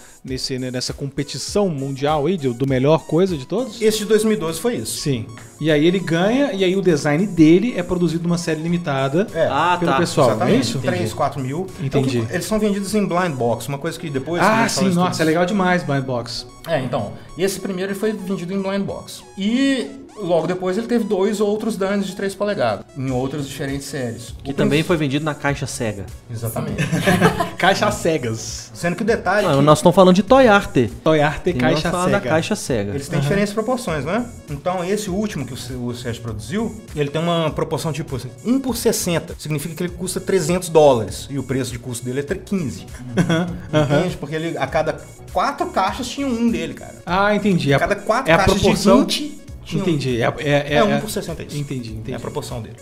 competição mundial aí, do melhor coisa de todos? Esse de 2012 foi isso. Sim. E aí ele ganha, e aí o design dele é produzido numa série limitada pelo pessoal, exatamente. É isso? 3, 4 mil. Entendi. Então, eles são vendidos em blind box, uma coisa que depois... sim, nossa, é legal demais blind box. Então, esse primeiro ele foi vendido em blind box. E logo depois ele teve 2 outros danos de 3 polegadas, em outras diferentes séries. Que também foi vendido na caixa Sega. Exatamente. Caixa cegas. Sendo que o detalhe... Nós estamos falando de Toy Art. Toy Art e Caixa Sega. Da Caixa Sega. Eles têm diferentes proporções, né? Então, esse último que o Sérgio produziu, ele tem uma proporção tipo assim, 1 por 60. Significa que ele custa $300. E o preço de custo dele é 15. Entende? Porque ele, a cada 4 caixas tinha um dele, cara. Ah, entendi. A cada 4 a caixas proporção... de 20... Entendi. É 1 por 60 isso. Entendi. É a proporção dele.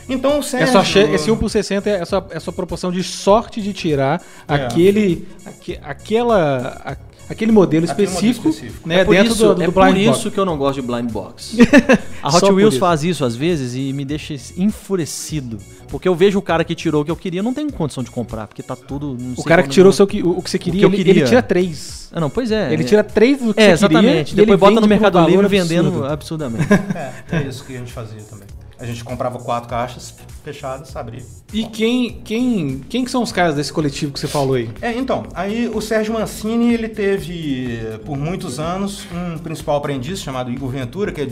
Então o Sérgio... Esse 1 por 60 é a sua proporção de sorte de tirar aquele modelo específico, né, dentro do blind box. É por isso que eu não gosto de blind box. A Hot Wheels faz isso às vezes e me deixa enfurecido. Porque eu vejo o cara que tirou o que eu queria, não tenho condição de comprar, porque tá tudo... O cara que tirou o que você queria, ele tira 3. Não, pois é. Ele tira 3 do que você exatamente. queria. Depois bota no Mercado Livre vendendo absurdamente. É isso que a gente fazia também. A gente comprava 4 caixas fechadas, abria. E quem que são os caras desse coletivo que você falou aí? Então, aí o Sérgio Mancini, ele teve por muitos anos um principal aprendiz chamado Igor Ventura, que é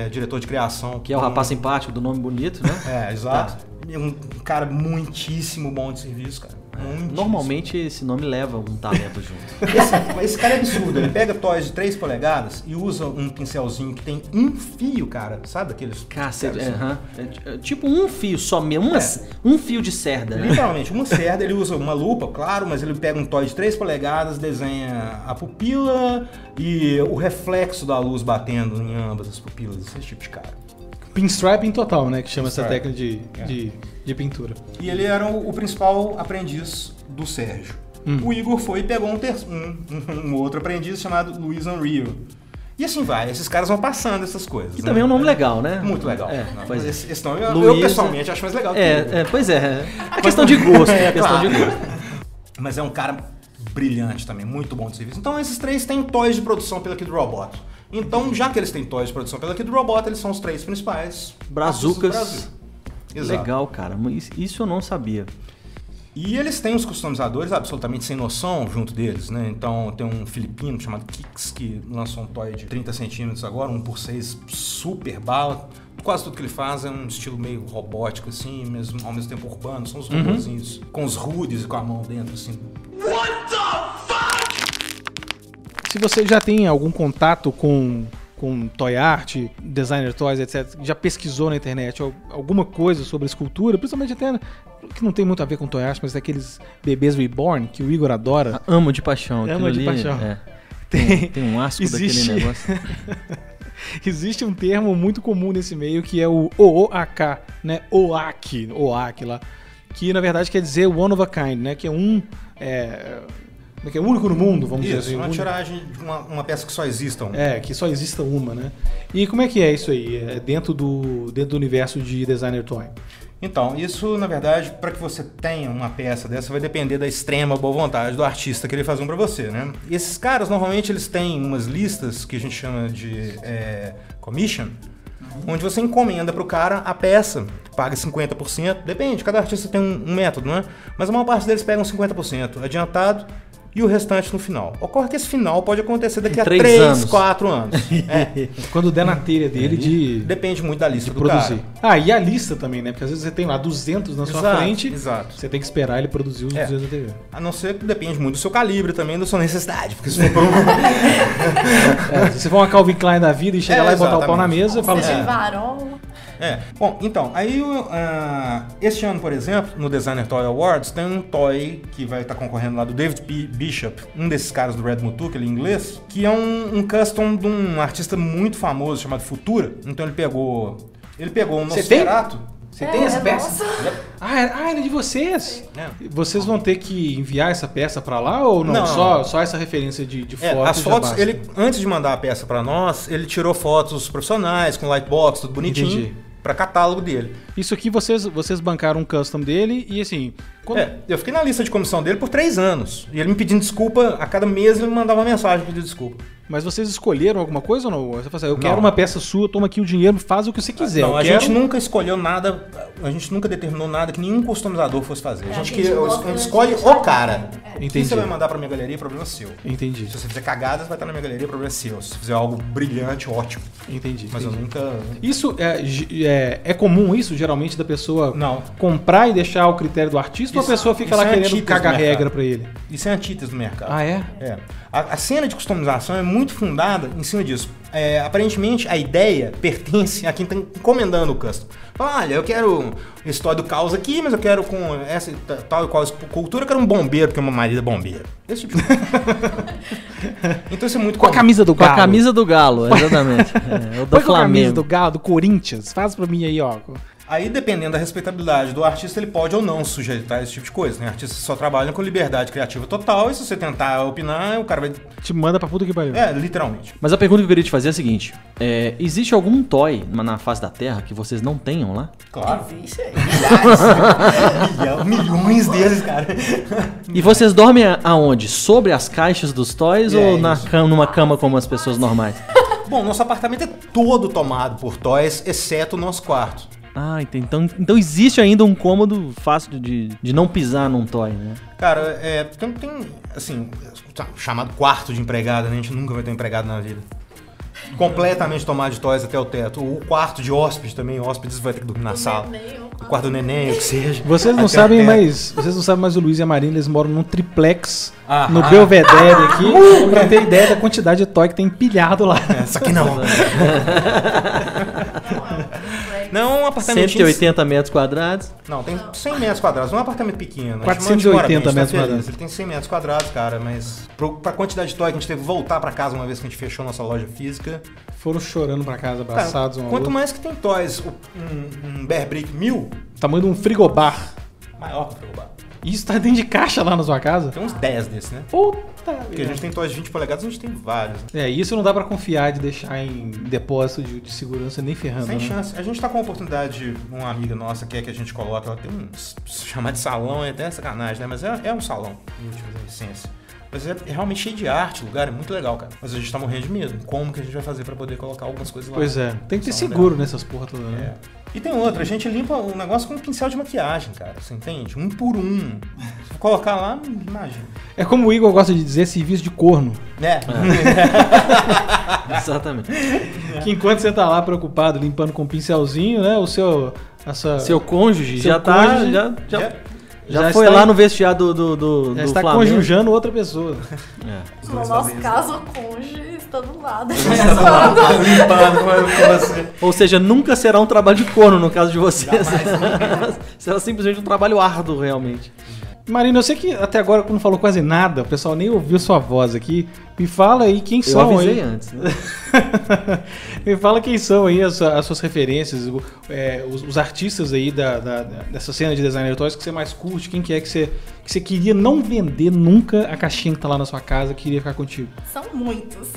diretor de criação. Que é o rapaz simpático do nome bonito, né? Exato. É um cara muitíssimo bom de serviço, cara. Normalmente esse nome leva um talento junto. Esse cara é absurdo. Ele pega toys de 3 polegadas e usa um pincelzinho que tem um fio, cara. Sabe daqueles... Cacete, tipo um fio só mesmo. Um fio de cerda, né? Literalmente, uma cerda. Ele usa uma lupa, claro, mas ele pega um toy de 3 polegadas, desenha a pupila e o reflexo da luz batendo em ambas as pupilas. Esse tipo de cara. Pinstriping total, né? Que chama essa técnica de pintura. E ele era o principal aprendiz do Sérgio. O Igor foi e pegou um outro aprendiz chamado Luiz Unreal. E assim vai, esses caras vão passando essas coisas. E também é um nome legal, né? Muito legal. Pois esse nome eu pessoalmente acho mais legal que o pois é. É questão de gosto. Claro. Mas é um cara brilhante também, muito bom de serviço. Então esses 3 têm toys de produção pela Kid Robot. Então, já que eles têm toys de produção pela Kid Robot, eles são os 3 principais brazucas. Do Brasil. Exato. Legal, cara. Isso eu não sabia. E eles têm os customizadores absolutamente sem noção junto deles, né? Então tem um filipino chamado Kix, que lançou um toy de 30 centímetros agora, 1 por 6, super bala. Quase tudo que ele faz é um estilo meio robótico, assim, mesmo, ao mesmo tempo urbano. São os robôzinhos com os hoodies e com a mão dentro, assim. What the fuck? Se você já tem algum contato com toy art, designer toys, etc., já pesquisou na internet alguma coisa sobre escultura, principalmente até que não tem muito a ver com toy art, mas aqueles bebês reborn que o Igor adora. Amo de paixão. Amo de paixão. Tem um asco daquele negócio. Existe um termo muito comum nesse meio que é o OAK, né? OAK lá, que na verdade quer dizer one of a kind, né? Que é que é único no mundo, vamos dizer assim. Uma tiragem de uma peça que só exista uma. Que só exista uma, né? E como é que é isso aí, dentro do universo de designer toy? Então, isso, na verdade, para que você tenha uma peça dessa, vai depender da extrema boa vontade do artista querer fazer um para você, né? E esses caras, normalmente, eles têm umas listas que a gente chama de commission, onde você encomenda pro cara a peça, paga 50%, depende, cada artista tem um método, né? Mas a maior parte deles pegam 50% adiantado e o restante no final. Ocorre que esse final pode acontecer daqui a 3, 4 anos. Quando der na telha dele de... Depende muito da lista de do produzir. cara. E a lista também, né? Porque às vezes você tem lá 200 na sua frente, você tem que esperar ele produzir os 200 anteriores. A não ser que depende muito do seu calibre também, da sua necessidade. Porque se for se você for uma Calvin Klein da vida e chegar lá e botar o pau na mesa, fala assim... Bom, então, aí este ano, por exemplo, no Designer Toy Awards, tem um toy que vai estar concorrendo lá do David Bishop, um desses caras do Red Mutu, aquele inglês, que é um custom de um artista muito famoso chamado Futura. Então ele pegou um Nosferatu. Você tem essa peça? Ele é de vocês? Vocês vão ter que enviar essa peça pra lá ou não? Só essa referência de fotos? As fotos, ele, antes de mandar a peça pra nós, ele tirou fotos profissionais, com lightbox, tudo bonitinho. Entendi. Pra catálogo dele. Isso aqui vocês bancaram um custom dele e assim... eu fiquei na lista de comissão dele por 3 anos. E ele me pedindo desculpa, a cada mês ele me mandava uma mensagem pedindo desculpa. Mas vocês escolheram alguma coisa ou não? Você fala assim, eu quero uma peça sua, toma aqui o dinheiro, faz o que você quiser. Não, gente nunca escolheu nada, a gente nunca determinou nada que nenhum customizador fosse fazer. A gente escolhe o cara. O que você vai mandar pra minha galeria, problema é seu. Entendi. Se você fizer cagadas, vai estar na minha galeria, problema é seu. Se você fizer algo brilhante, ótimo. Entendi. Mas eu nunca... Isso é comum isso, geralmente, da pessoa comprar e deixar ao critério do artista, ou a pessoa fica lá querendo cagar regra pra ele? Isso é antítese do mercado. É? A cena de customização é muito fundada em cima disso. Aparentemente, a ideia pertence a quem está encomendando o custom. Fala, olha, eu quero história do caos aqui, mas eu quero com essa tal e qual cultura, eu quero um bombeiro, porque meu marido é bombeiro. Esse tipo de coisa. Então isso é muito com a camisa do galo. Com a camisa do galo, exatamente. O do Flamengo. Com a camisa do galo, do Corinthians. Faz pra mim aí, ó. Aí, dependendo da respeitabilidade do artista, ele pode ou não sujeitar esse tipo de coisa, né? Artistas só trabalham com liberdade criativa total, e se você tentar opinar, o cara vai... te manda pra puta que pariu. Literalmente. Mas a pergunta que eu queria te fazer é a seguinte. Existe algum toy na face da Terra que vocês não tenham lá? Claro. Existe. Milhões deles, cara. E vocês dormem aonde? Sobre as caixas dos toys ou numa cama como as pessoas normais? Bom, nosso apartamento é todo tomado por toys, exceto o nosso quarto. Entendi. Então existe ainda um cômodo fácil de não pisar num toy, né? Cara, tem assim, chamado quarto de empregado, né? A gente nunca vai ter um empregado na vida. Completamente tomado de toys até o teto. O quarto de hóspede também, hóspedes vai ter que dormir na sala. O quarto do neném, o que seja. Vocês não sabem mais o Luiz e a Marina, eles moram num triplex no Belvedere aqui, pra ter ideia da quantidade de toy que tem empilhado lá. Só que não. Não, um apartamento 180 metros quadrados. Não, tem 100 metros quadrados. Um apartamento pequeno. 480 metros quadrados. Ele tem 100 metros quadrados, cara, mas pra quantidade de toy que a gente teve que voltar pra casa uma vez que a gente fechou nossa loja física. Foram chorando pra casa, abraçados. Quanto mais que tem toys, um Bear Brick 1000... Tamanho de um frigobar. Maior que o frigobar. Isso tá dentro de caixa lá na sua casa? Tem uns 10 desses, né? Porque a gente tem toys de 20 polegadas, a gente tem vários. Isso não dá pra confiar de deixar em depósito de segurança nem ferrando. Sem chance. A gente tá com a oportunidade, uma amiga nossa quer que a gente coloque, ela tem chamar de salão, é até sacanagem, né? Mas é um salão, em última essência. Mas é realmente cheio de arte, o lugar é muito legal, cara. Mas a gente tá morrendo de medo. Como que a gente vai fazer pra poder colocar algumas coisas lá? Pois é, tem que ter seguro nessas porra todas, né? E tem outra, a gente limpa o negócio com um pincel de maquiagem, cara. Você entende? Um por um. Se colocar lá, imagina. É como o Igor gosta de dizer, serviço de corno. Exatamente. Que enquanto você tá lá preocupado, limpando com um pincelzinho, né? Seu cônjuge já foi lá no vestiário do está Flamengo. conjunjando outra pessoa. No nosso caso, o cônjuge está do lado. Ou seja, nunca será um trabalho de corno no caso de vocês. Será simplesmente um trabalho árduo, realmente. Marina, eu sei que até agora não falou quase nada, o pessoal nem ouviu sua voz aqui. Me fala aí quem são aí. Eu avisei antes, né? Me fala quem são aí as suas referências, os artistas aí dessa cena de designer toys que você mais curte, quem que é que você queria não vender nunca a caixinha que tá lá na sua casa, que queria ficar contigo. São muitos.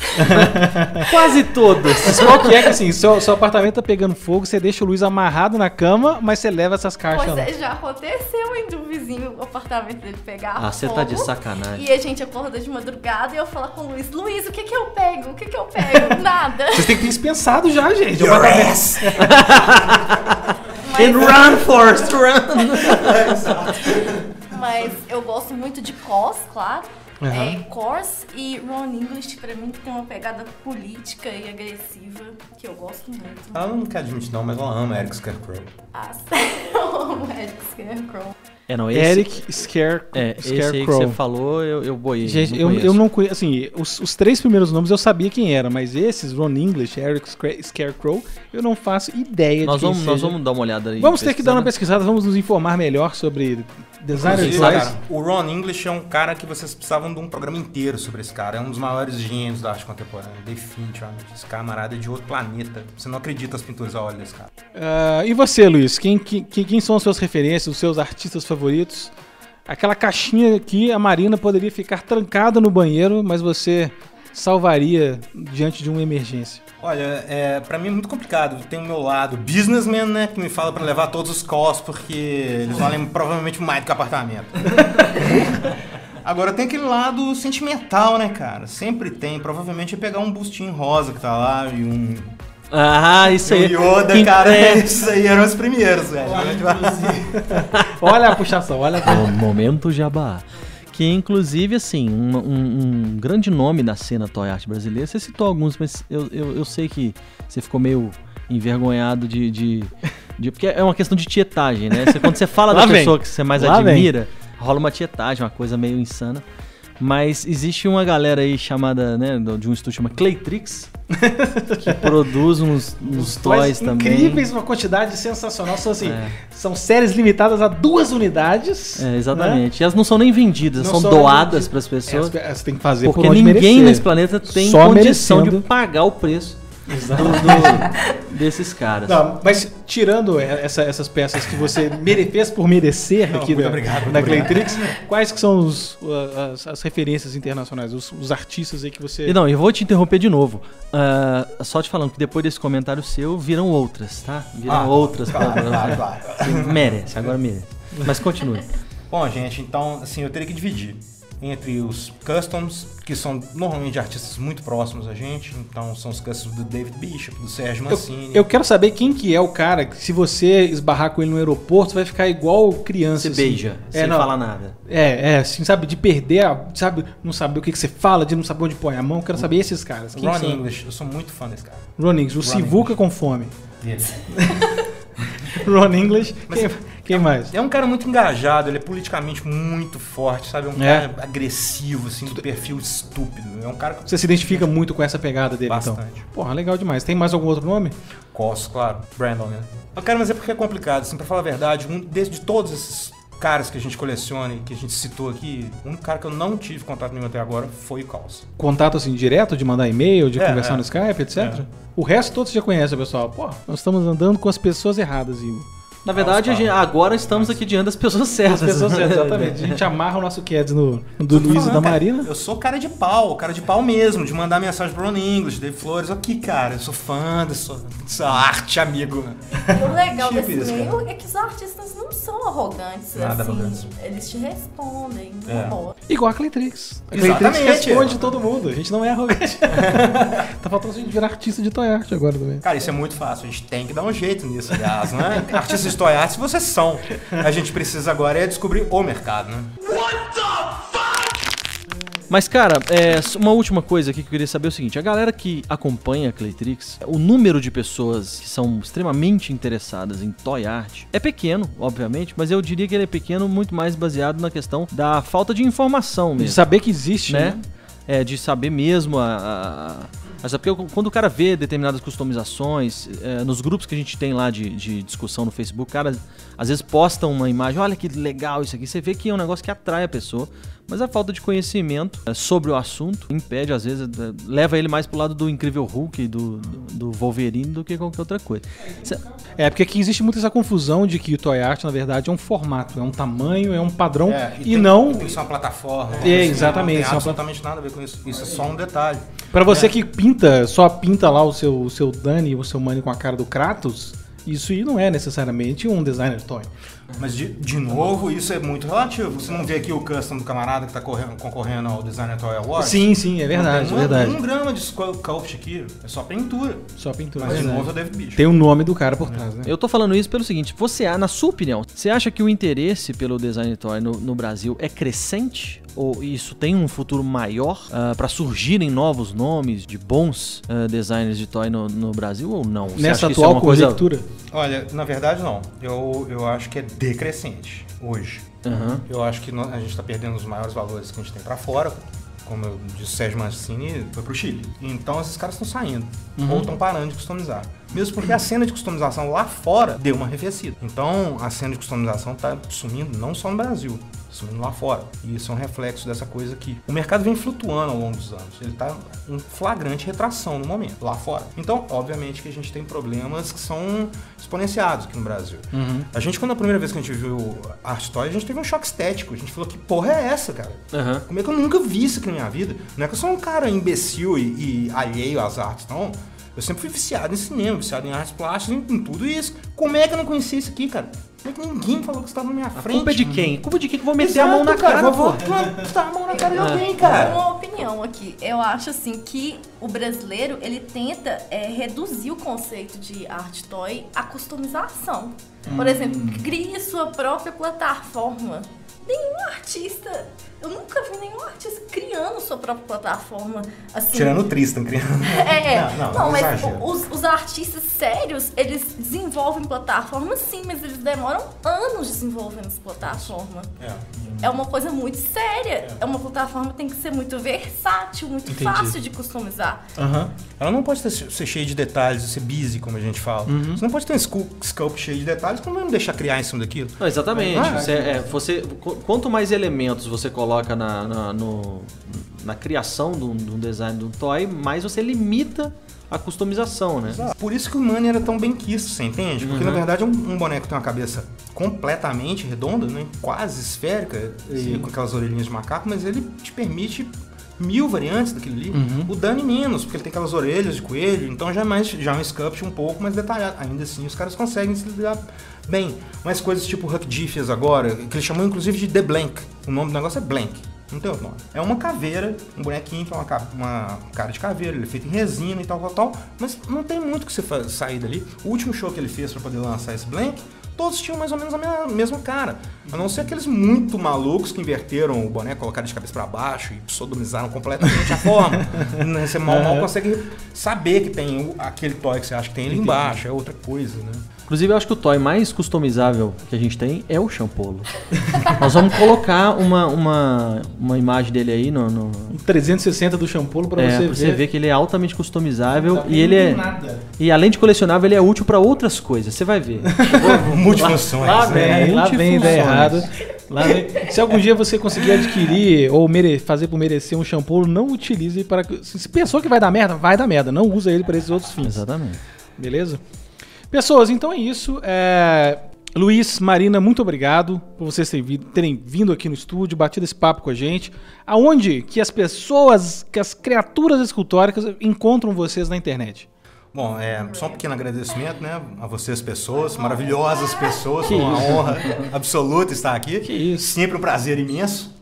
Quase todos. Mas qual que é que assim, seu apartamento tá pegando fogo, você deixa o Luiz amarrado na cama, mas você leva essas caixas lá. Já aconteceu ainda o vizinho, o apartamento dele pegar fogo. Você tá de sacanagem. E a gente acorda de madrugada e eu falo com o Luiz, o que eu pego? O que eu pego? Nada. Vocês têm que ter isso pensado já, gente. Your ass! And run, Forrest, run! Mas eu gosto muito de cos, claro. Kors e Ron English, pra mim, que tem uma pegada política e agressiva, que eu gosto muito. Ela não quer admitir não, mas ela ama Eric Scarecrow. Sério? Eu amo Eric Scarecrow. Não, Eric Scarecrow. Esse aí que você falou, eu boiei. Gente, eu não conheço, assim, os 3 primeiros nomes eu sabia quem era, mas esses, Ron English, Eric Scarecrow, eu não faço ideia de quem seja. Nós vamos dar uma olhada aí. Vamos ter que dar uma pesquisada, vamos nos informar melhor sobre designer de toys. O Ron English é um cara que vocês precisavam de um programa inteiro sobre esse cara. É um dos maiores gênios da arte contemporânea, definitivamente. Esse camarada é de outro planeta. Você não acredita as pinturas a óleo desse cara. E você, Luiz? Quem são as suas referências, os seus artistas favoritos? Aquela caixinha aqui, a Marina poderia ficar trancada no banheiro, mas você salvaria diante de uma emergência. Olha, pra mim é muito complicado. Tem o meu lado businessman, né, que me fala pra levar todos os calls, porque eles valem provavelmente mais do que apartamento. Agora tem aquele lado sentimental, né, cara? Sempre tem. Provavelmente é pegar um bustinho rosa que tá lá e um... isso aí. O Yoda, cara, esses aí eram os primeiros, velho. Olha a puxação, olha a puxação. Momento Jabá. Que inclusive, assim, um grande nome da cena toy art brasileira. Você citou alguns, mas eu sei que você ficou meio envergonhado de porque é uma questão de tietagem, né? Quando você fala da pessoa que você mais admira, rola uma tietagem, uma coisa meio insana. Mas existe uma galera aí chamada, né, de um estúdio chamado Claytrix, que produz uns toys também. Incríveis, uma quantidade sensacional. São assim, são séries limitadas a 2 unidades. Exatamente. Né? E elas não são nem vendidas, são doadas para as pessoas. Elas têm que fazer porque ninguém nesse planeta tem só condição de pagar o preço desses caras. Não, mas tirando essas peças que você fez por merecer aqui da Claytrix, quais que são as referências internacionais, os artistas aí que você... Não, eu vou te interromper de novo. Só te falando que depois desse comentário seu, viram outras, tá? Viram outras. Claro. Merece, agora merece. Mas continue. Bom, gente, então, assim, eu teria que dividir entre os customs, que são normalmente artistas muito próximos a gente, então são os customs do David Bishop, do Sérgio Mancini. Eu quero saber quem que é o cara que, se você esbarrar com ele no aeroporto, vai ficar igual criança. Você assim, beija, sem falar nada. Assim, sabe, de perder, não saber o que você fala, de não saber onde põe a mão. Eu quero saber esses caras. Ron English, eu sou muito fã desse cara. Ron English, o Sivuca com fome. Ron English. Quem mais? É um cara muito engajado, ele é politicamente muito forte, sabe? É um cara agressivo, assim, do perfil estúpido. É um cara que... Você se identifica muito com essa pegada dele, bastante. Então? Porra, legal demais. Tem mais algum outro nome? Cost, claro. Brandon, né? Cara, mas é porque é complicado, assim, pra falar a verdade, de todos esses caras que a gente coleciona e que a gente citou aqui, o único cara que eu não tive contato nenhum até agora foi o Cost. Contato, assim, direto, de mandar e-mail, de conversar no Skype, etc? O resto todos você já conhece, pessoal. Pô, nós estamos andando com as pessoas erradas, Igor. Na verdade, agora estamos aqui diante das pessoas certas. As pessoas certas, exatamente. A gente amarra o nosso Kids do Luiz e da Marina. Eu sou cara de pau mesmo, de mandar mensagem pro Ron English, Dave Flores. Aqui, cara, eu sou fã dessa arte, amigo. O legal desse meio é que os artistas não são arrogantes. Nada assim, arrogantes. Eles te respondem. Igual a Claytrix. A Claytrix responde todo mundo. A gente não é arrogante. Tá faltando a gente virar artista de toy art agora também. Cara, isso é muito fácil. A gente tem que dar um jeito nisso, aliás, não é? Artistas de toy art, se vocês são. A gente precisa agora descobrir o mercado, né? What the fuck? Mas, cara, uma última coisa aqui que eu queria saber é o seguinte. A galera que acompanha a Claytrix, o número de pessoas que são extremamente interessadas em toy art é pequeno, obviamente, mas eu diria que ele é pequeno muito mais baseado na questão da falta de informação mesmo. De saber que existe, né? De saber mesmo Mas é porque quando o cara vê determinadas customizações, nos grupos que a gente tem lá de discussão no Facebook, o cara às vezes posta uma imagem, olha que legal isso aqui, você vê que é um negócio que atrai a pessoa, mas a falta de conhecimento sobre o assunto impede, às vezes, leva ele mais pro lado do Incrível Hulk e do Wolverine do que qualquer outra coisa. Porque aqui existe muito essa confusão de que o toy art, na verdade, é um formato, é um tamanho, é um padrão não... Tem que ser uma plataforma. Exatamente. Não tem absolutamente nada a ver com isso. Isso é só um detalhe. Pra você que só pinta lá o seu Dani, o seu Manny com a cara do Kratos, isso aí não é necessariamente um designer toy. Mas, de novo, isso é muito relativo. Você não vê aqui o custom do camarada que tá concorrendo ao Designer Toy Awards? Sim, é verdade. Não tem verdade. 1 grama de sculpt aqui, é só pintura. Mas, de novo, eu devo bicho. Tem o nome do cara por trás, né? Eu tô falando isso pelo seguinte, na sua opinião, você acha que o interesse pelo Designer Toy no Brasil é crescente ou isso tem um futuro maior para surgirem novos nomes de bons designers de toy no Brasil ou não? Você nessa atual conjectura? Olha, na verdade não. Eu acho que é decrescente hoje. Eu acho que a gente está perdendo os maiores valores que a gente tem para fora. Como eu disse, o Sérgio Mancini foi pro Chile. Então esses caras estão saindo. Ou estão parando de customizar. Mesmo porque a cena de customização lá fora deu uma arrefecida. Então a cena de customização está sumindo não só no Brasil, sumindo lá fora. E isso é um reflexo dessa coisa aqui. O mercado vem flutuando ao longo dos anos. Ele está em flagrante retração no momento, lá fora. Então, obviamente que a gente tem problemas que são exponenciados aqui no Brasil. A gente, quando a primeira vez que a gente viu Art Toy, a gente teve um choque estético. A gente falou, que porra é essa, cara? Como é que eu nunca vi isso aqui na minha vida? Não é que eu sou um cara imbecil e alheio às artes, não. Eu sempre fui viciado em cinema, viciado em artes plásticas, em tudo isso. Como é que eu não conhecia isso aqui, cara? Como é que ninguém falou que você estava na minha frente? Culpa é de quem? Culpa de quem que eu vou meter a mão na cara? Vou botar a mão na cara de alguém, cara. Uma opinião aqui. Eu acho, assim, que o brasileiro, ele tenta reduzir o conceito de art toy à customização. Por exemplo, crie sua própria plataforma. Nenhum artista, eu nunca vi nenhum artista criando sua própria plataforma. Assim. Tirando o Tristan criando. Não, mas os artistas sérios, eles desenvolvem plataformas sim, mas eles demoram anos desenvolvendo essa plataforma. É uma coisa muito séria. É uma plataforma que tem que ser muito versátil, muito fácil de customizar. Ela não pode ser cheia de detalhes, ser busy, como a gente fala. Você não pode ter um scope cheio de detalhes, como não deixar criar em cima daquilo. Não, exatamente. Quanto mais elementos você coloca na criação de um design de um toy, mais você limita a customização, né? Exato. Por isso que o Money era tão bem quisto, você entende? Porque na verdade um boneco tem uma cabeça completamente redonda, né? Quase esférica, com aquelas orelhinhas de macaco, mas ele te permite 1000 variantes daquilo ali. O Dani menos, porque ele tem aquelas orelhas de coelho, então já é um sculpt um pouco mais detalhado. Ainda assim, os caras conseguem se lidar bem. Mas coisas tipo Huck D fez agora, que ele chamou inclusive de The Blank. O nome do negócio é Blank. Não tem outro nome. É uma caveira, um bonequinho que é uma cara de caveira, ele é feito em resina e tal, mas não tem muito que você sair dali. O último show que ele fez para poder lançar esse Blank, todos tinham mais ou menos a mesma cara. A não ser aqueles muito malucos que inverteram o boneco, colocaram de cabeça para baixo e sodomizaram completamente a forma. Você mal consegue saber que tem aquele toy que você acha que tem ali embaixo, é outra coisa, né? Inclusive, eu acho que o toy mais customizável que a gente tem é o Champolo. Nós vamos colocar uma imagem dele aí no 360 do Champolo pra você ver que ele é altamente customizável e ele é nada. E além de colecionável, ele é útil para outras coisas. Você vai ver. Multifunções. Lá vem ideia errada. Se algum dia você conseguir adquirir ou fazer por merecer um Champolo, não utilize para... Se pensou que vai dar merda, não usa ele para esses outros fins. Exatamente. Beleza? Pessoas, então é isso. Luiz, Marina, muito obrigado por vocês terem vindo aqui no estúdio, batido esse papo com a gente. Aonde que as pessoas, que as criaturas escultóricas encontram vocês na internet? Bom, só um pequeno agradecimento, né, a vocês pessoas, maravilhosas pessoas, foi uma honra absoluta estar aqui. Que isso. Sempre um prazer imenso.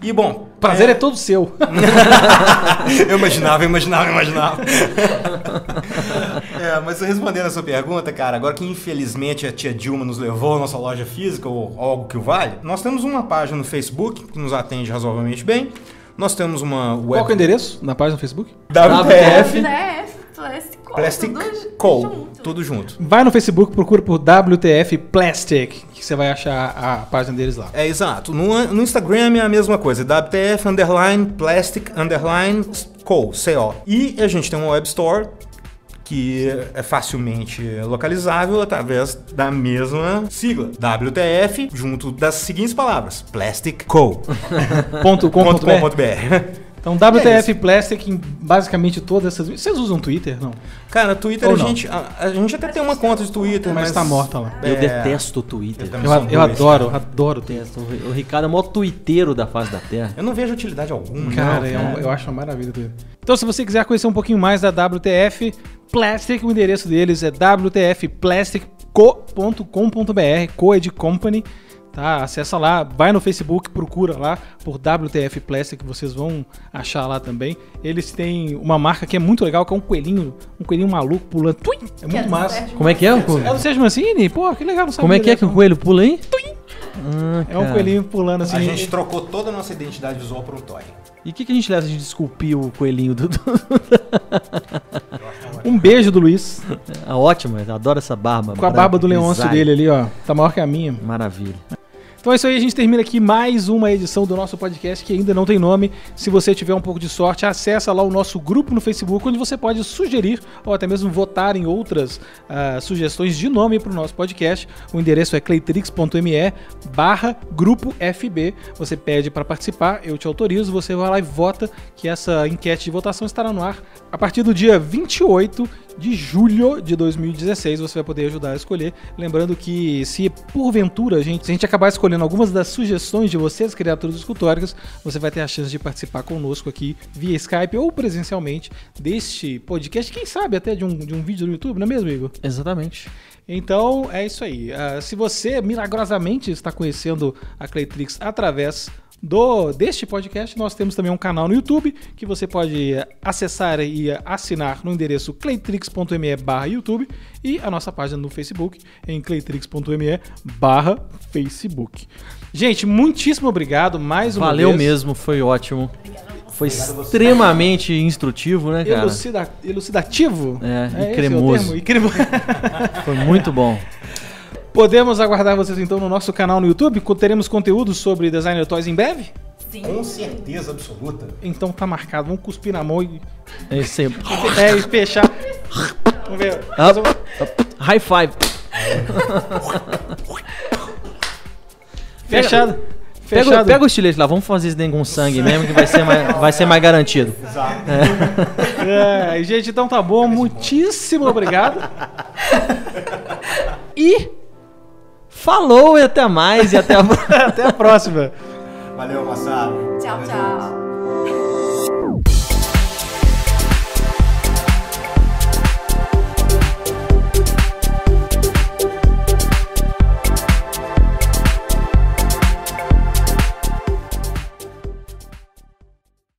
E bom... Prazer é todo seu. Eu imaginava. Mas respondendo a sua pergunta, cara, agora que infelizmente a tia Dilma nos levou à nossa loja física, ou algo que o vale, nós temos uma página no Facebook que nos atende razoavelmente bem. Nós temos uma web... Qual que é o endereço na página do Facebook? WTF Plastic Co. Tudo junto. Vai no Facebook, procura por WTF Plastic, que você vai achar a página deles lá. Exato. No Instagram é a mesma coisa. WTF_Plastic_Co. CO. E a gente tem uma web store que é facilmente localizável através da mesma sigla. WTF, junto das seguintes palavras. plasticco.com.br. Então, WTF Plastic em basicamente todas essas... Vocês usam Twitter, não? Cara, Twitter a gente até tem uma conta de Twitter, mas tá morta lá. Eu detesto o Twitter. Eu adoro o texto. O Ricardo é o maior twitteiro da face da Terra. Eu não vejo utilidade alguma. Cara, eu acho uma maravilha o Twitter. Então, se você quiser conhecer um pouquinho mais da WTF Plastic, o endereço deles é wtfplasticco.com.br, Co é de company. Tá, acessa lá, vai no Facebook, procura lá por WTF Plastic, que vocês vão achar lá também. Eles têm uma marca que é muito legal, que é um coelhinho maluco pulando. Tuim! É muito massa. Como é que é? É do Sérgio Mancini? Pô, que legal, não sabia. Como é que o coelho pula aí? Tuim! É um coelhinho pulando assim. A gente trocou toda a nossa identidade visual por um toy. E o que a gente leva se a gente esculpir o coelhinho do... Um beijo do Luiz. Ótimo, eu adoro essa barba. Com a barba do Leôncio dele ali, ó. Tá maior que a minha. Maravilha. Então é isso aí, a gente termina aqui mais uma edição do nosso podcast que ainda não tem nome. Se você tiver um pouco de sorte, acessa lá o nosso grupo no Facebook, onde você pode sugerir ou até mesmo votar em outras sugestões de nome para o nosso podcast. O endereço é claytrix.me/grupo FB. Você pede para participar, eu te autorizo, você vai lá e vota, que essa enquete de votação estará no ar a partir do dia 28 de julho de 2016. Você vai poder ajudar a escolher. Lembrando que se porventura se a gente acabar escolhendo algumas das sugestões de vocês, criaturas escultóricas, você vai ter a chance de participar conosco aqui via Skype ou presencialmente deste podcast, quem sabe até de um vídeo no YouTube, não é mesmo, Igor? Exatamente. Então é isso aí. Se você milagrosamente está conhecendo a Claytrix através deste podcast, nós temos também um canal no YouTube que você pode acessar e assinar no endereço claytrix.me/YouTube e a nossa página no Facebook em claytrix.me/Facebook. Gente, muitíssimo obrigado mais uma vez. Valeu mesmo, foi ótimo. Foi extremamente instrutivo, né, cara? Elucidativo? E cremoso. Foi muito bom. Podemos aguardar vocês então no nosso canal no YouTube? Teremos conteúdo sobre Designer Toys em breve? Sim. Com certeza absoluta. Então tá marcado, vamos cuspir na mão e... E fechar. Vamos ver. High five. Fechado. Pega o estilete lá, vamos fazer isso dentro com sangue mesmo, que vai ser mais garantido. Exato. Gente, então tá bom. Muitíssimo obrigado. E... falou e até mais. E até a próxima. Valeu, moçada. Tchau, tchau.